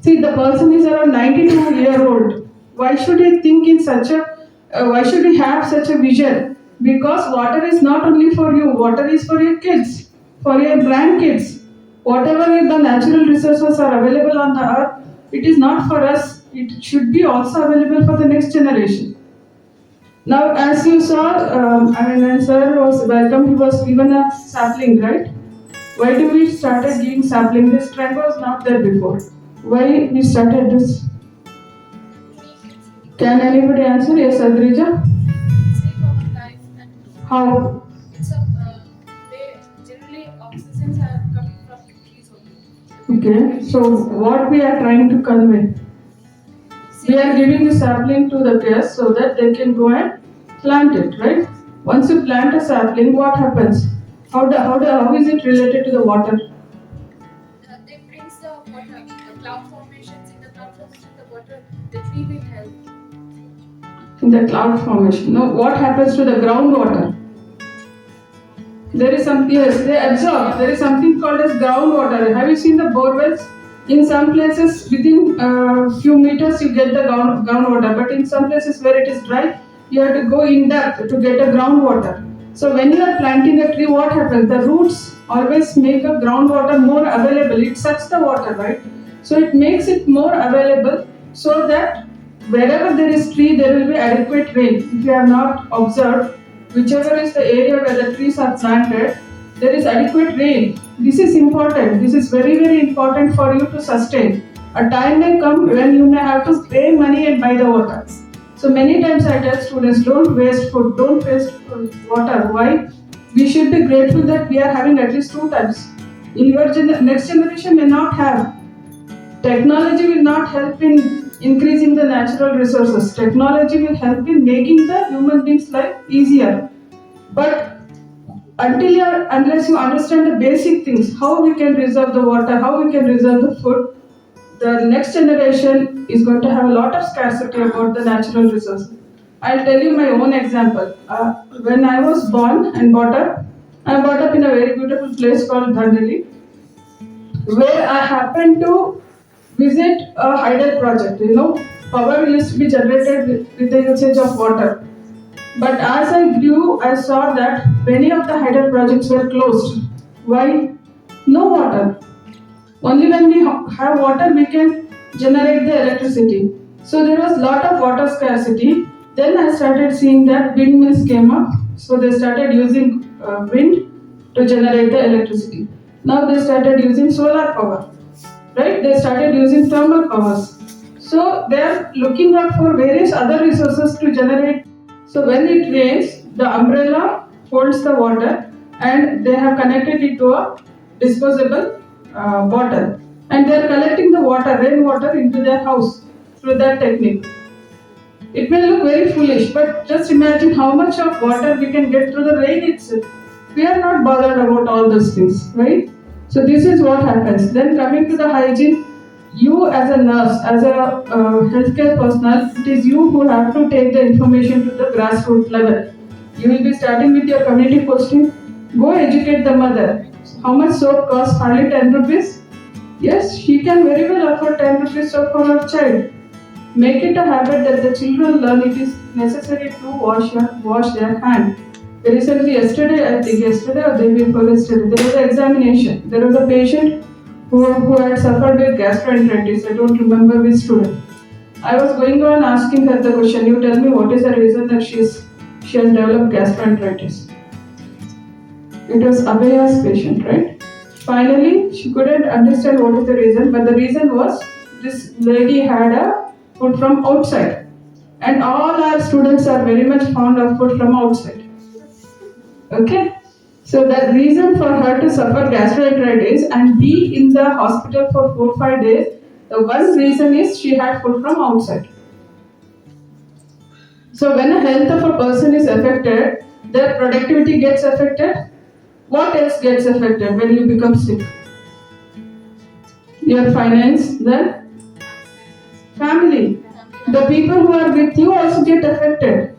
See, the person is around 92-year-old. Why should he think in such a? Why should he have such a vision? Because water is not only for you. Water is for your kids, for your grandkids. Whatever the natural resources are available on the earth, it is not for us. It should be also available for the next generation. Now, as you saw, when sir was welcome, he was given a sapling, right? Why do we started giving sapling? This trend was not there before. Why we started this? Can anybody answer? Yes, Adrija? Save our life and How? it's a they generally oxygens are coming from trees only. Okay, so what we are trying to convey? We are giving the sapling to the guests so that they can go and plant it, right? Once you plant a sapling, what happens? How is it related to the water? They brings the water, the cloud formations. In the cloud formation, the water, the tree will help. In the cloud formation. Now, what happens to the groundwater? There is something, yes, they absorb. There is something called as groundwater. Have you seen the borewells? In some places, within a few meters, you get the groundwater. But in some places where it is dry, you have to go in depth to get a groundwater. So when you are planting a tree, what happens? The roots always make a groundwater more available. It sucks the water, right? So it makes it more available so that wherever there is tree, there will be adequate rain. If you have not observed, whichever is the area where the trees are planted, there is adequate rain. This is important. This is very, very important for you to sustain. A time may come when you may have to pay money and buy the water. So many times I tell students, don't waste food, don't waste water. Why? We should be grateful that we are having at least 2 times. In your next generation may not have. Technology will not help in increasing the natural resources. Technology will help in making the human being's life easier. But unless you understand the basic things, how we can reserve the water, how we can reserve the food, the next generation is going to have a lot of scarcity about the natural resources. I'll tell you my own example. When I was born and brought up, I brought up in a very beautiful place called Dhandali, where I happened to visit a hydel project. Power used to be generated with the usage of water. But as I grew, I saw that many of the hydel projects were closed. Why? No water. Only when we have water, we can generate the electricity. So there was lot of water scarcity. Then I started seeing that windmills came up. So they started using wind to generate the electricity. Now they started using solar power, right? They started using thermal powers. So they are looking out for various other resources to generate. So when it rains, the umbrella holds the water, and they have connected it to a disposable bottle, and they are collecting the water, rainwater, into their house through that technique. It may look very foolish, but just imagine how much of water we can get through the rain itself. We are not bothered about all those things, right? So this is what happens. Then coming to the hygiene, you as a nurse, as a healthcare personnel, it is you who have to take the information to the grassroots level. You will be starting with your community posting. Go educate the mother. How much soap costs? Hardly 10 rupees. Yes, she can very well afford 10 rupees soap for her child. Make it a habit that the children learn it is necessary to wash their hand. Recently, I think yesterday or the day before yesterday, there was an examination. There was a patient who had suffered with gastroenteritis. I don't remember which student. I was going on asking her the question, you tell me what is the reason that she has developed gastroenteritis. It was Abhaya's patient, right? Finally, she couldn't understand what is the reason, but the reason was this lady had a food from outside. And all our students are very much fond of food from outside. Okay? So the reason for her to suffer gastroenteritis and be in the hospital for 4-5 days, the one reason is she had food from outside. So when the health of a person is affected, their productivity gets affected. What else gets affected when you become sick? Your finance, then family. The people who are with you also get affected.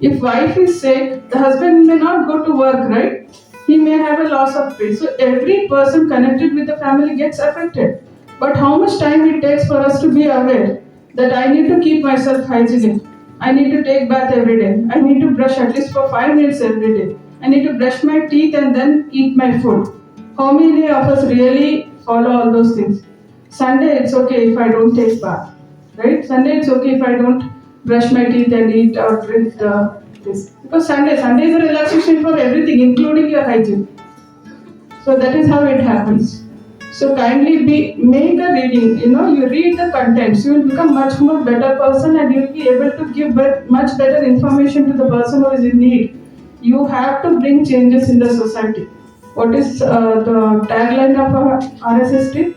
If wife is sick, the husband may not go to work, right? He may have a loss of pay. So every person connected with the family gets affected. But how much time it takes for us to be aware that I need to keep myself hygienic. I need to take bath every day. I need to brush at least for 5 minutes every day. I need to brush my teeth and then eat my food. How many of us really follow all those things? Sunday it's okay if I don't take bath, right? Sunday it's okay if I don't brush my teeth and eat or drink this. Because Sunday is a relaxation for everything, including your hygiene. So that is how it happens. So kindly make a reading. You read the contents. You will become much more better person, and you will be able to give much better information to the person who is in need. You have to bring changes in the society. What is the tagline of our RSST?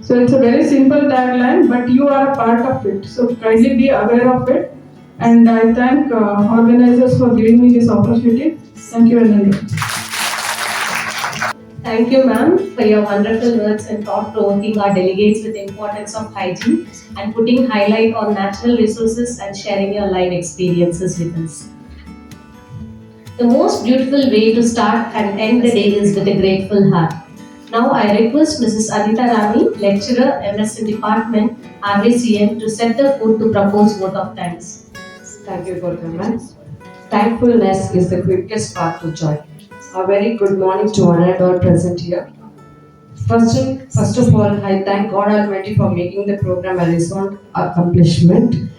So it's a very simple tagline, but you are a part of it. So kindly be aware of it. And I thank organizers for giving me this opportunity. Thank you, Ananda. Thank you, ma'am, for your wonderful words and thought-provoking our delegates with the importance of hygiene and putting highlight on natural resources and sharing your life experiences with us. The most beautiful way to start and end the day is with a grateful heart. Now I request Mrs. Adita Rani, lecturer, MS in Department, RVCN, to set the food to propose vote of thanks. Thank you, Gautam. Thankfulness is the quickest path to joy. A very good morning to one and all present here. First of all, I thank God Almighty for making the program a recent accomplishment.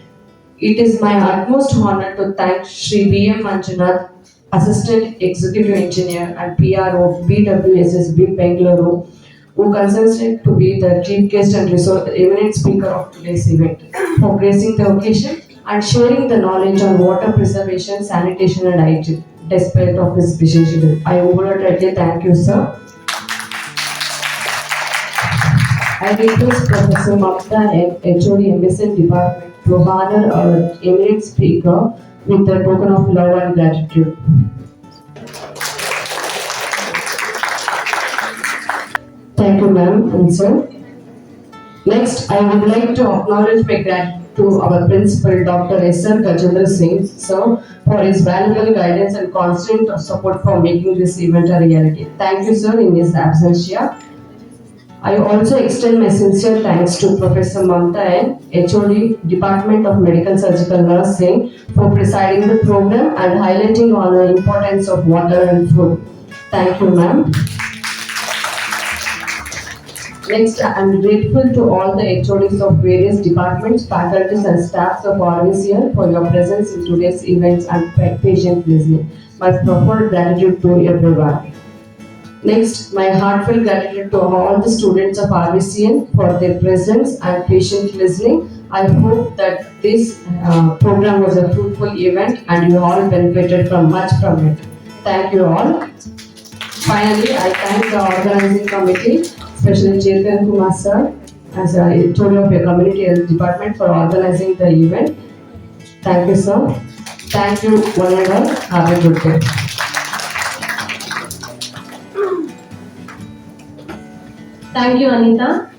It is my utmost honor to thank Shri B.M. Manjunath, Assistant Executive Engineer and PRO BWSSB Bengaluru, who consented to be the chief guest and eminent speaker of today's event, for gracing the occasion and sharing the knowledge on water preservation, sanitation and hygiene, despite of his busy schedule. I wholeheartedly thank you, sir. I request Professor Mamta, HOD MSN Department, to honor our eminent speaker with a token of love and gratitude. Thank you, ma'am and sir. Next, I would like to acknowledge my gratitude to our principal, Dr. S.R. Gajendra Singh, sir, for his valuable guidance and constant support for making this event a reality. Thank you, sir, in his absence here. I also extend my sincere thanks to Professor Mamta and HOD, Department of Medical Surgical Nursing, for presiding the program and highlighting on the importance of water and food. Thank you, ma'am. Next, I am grateful to all the HODs of various departments, faculties and staffs of RVCN for your presence in today's events and patient listening. My profound gratitude to everyone. Next, my heartfelt gratitude to all the students of RVCN for their presence and patient listening. I hope that this program was a fruitful event and you all benefited much from it. Thank you all. Finally, I thank the organizing committee, especially Chetan Kumar sir, as I told you of your community health department for organizing the event. Thank you, sir. Thank you, one and all. Have a good day. Thank you, Anita.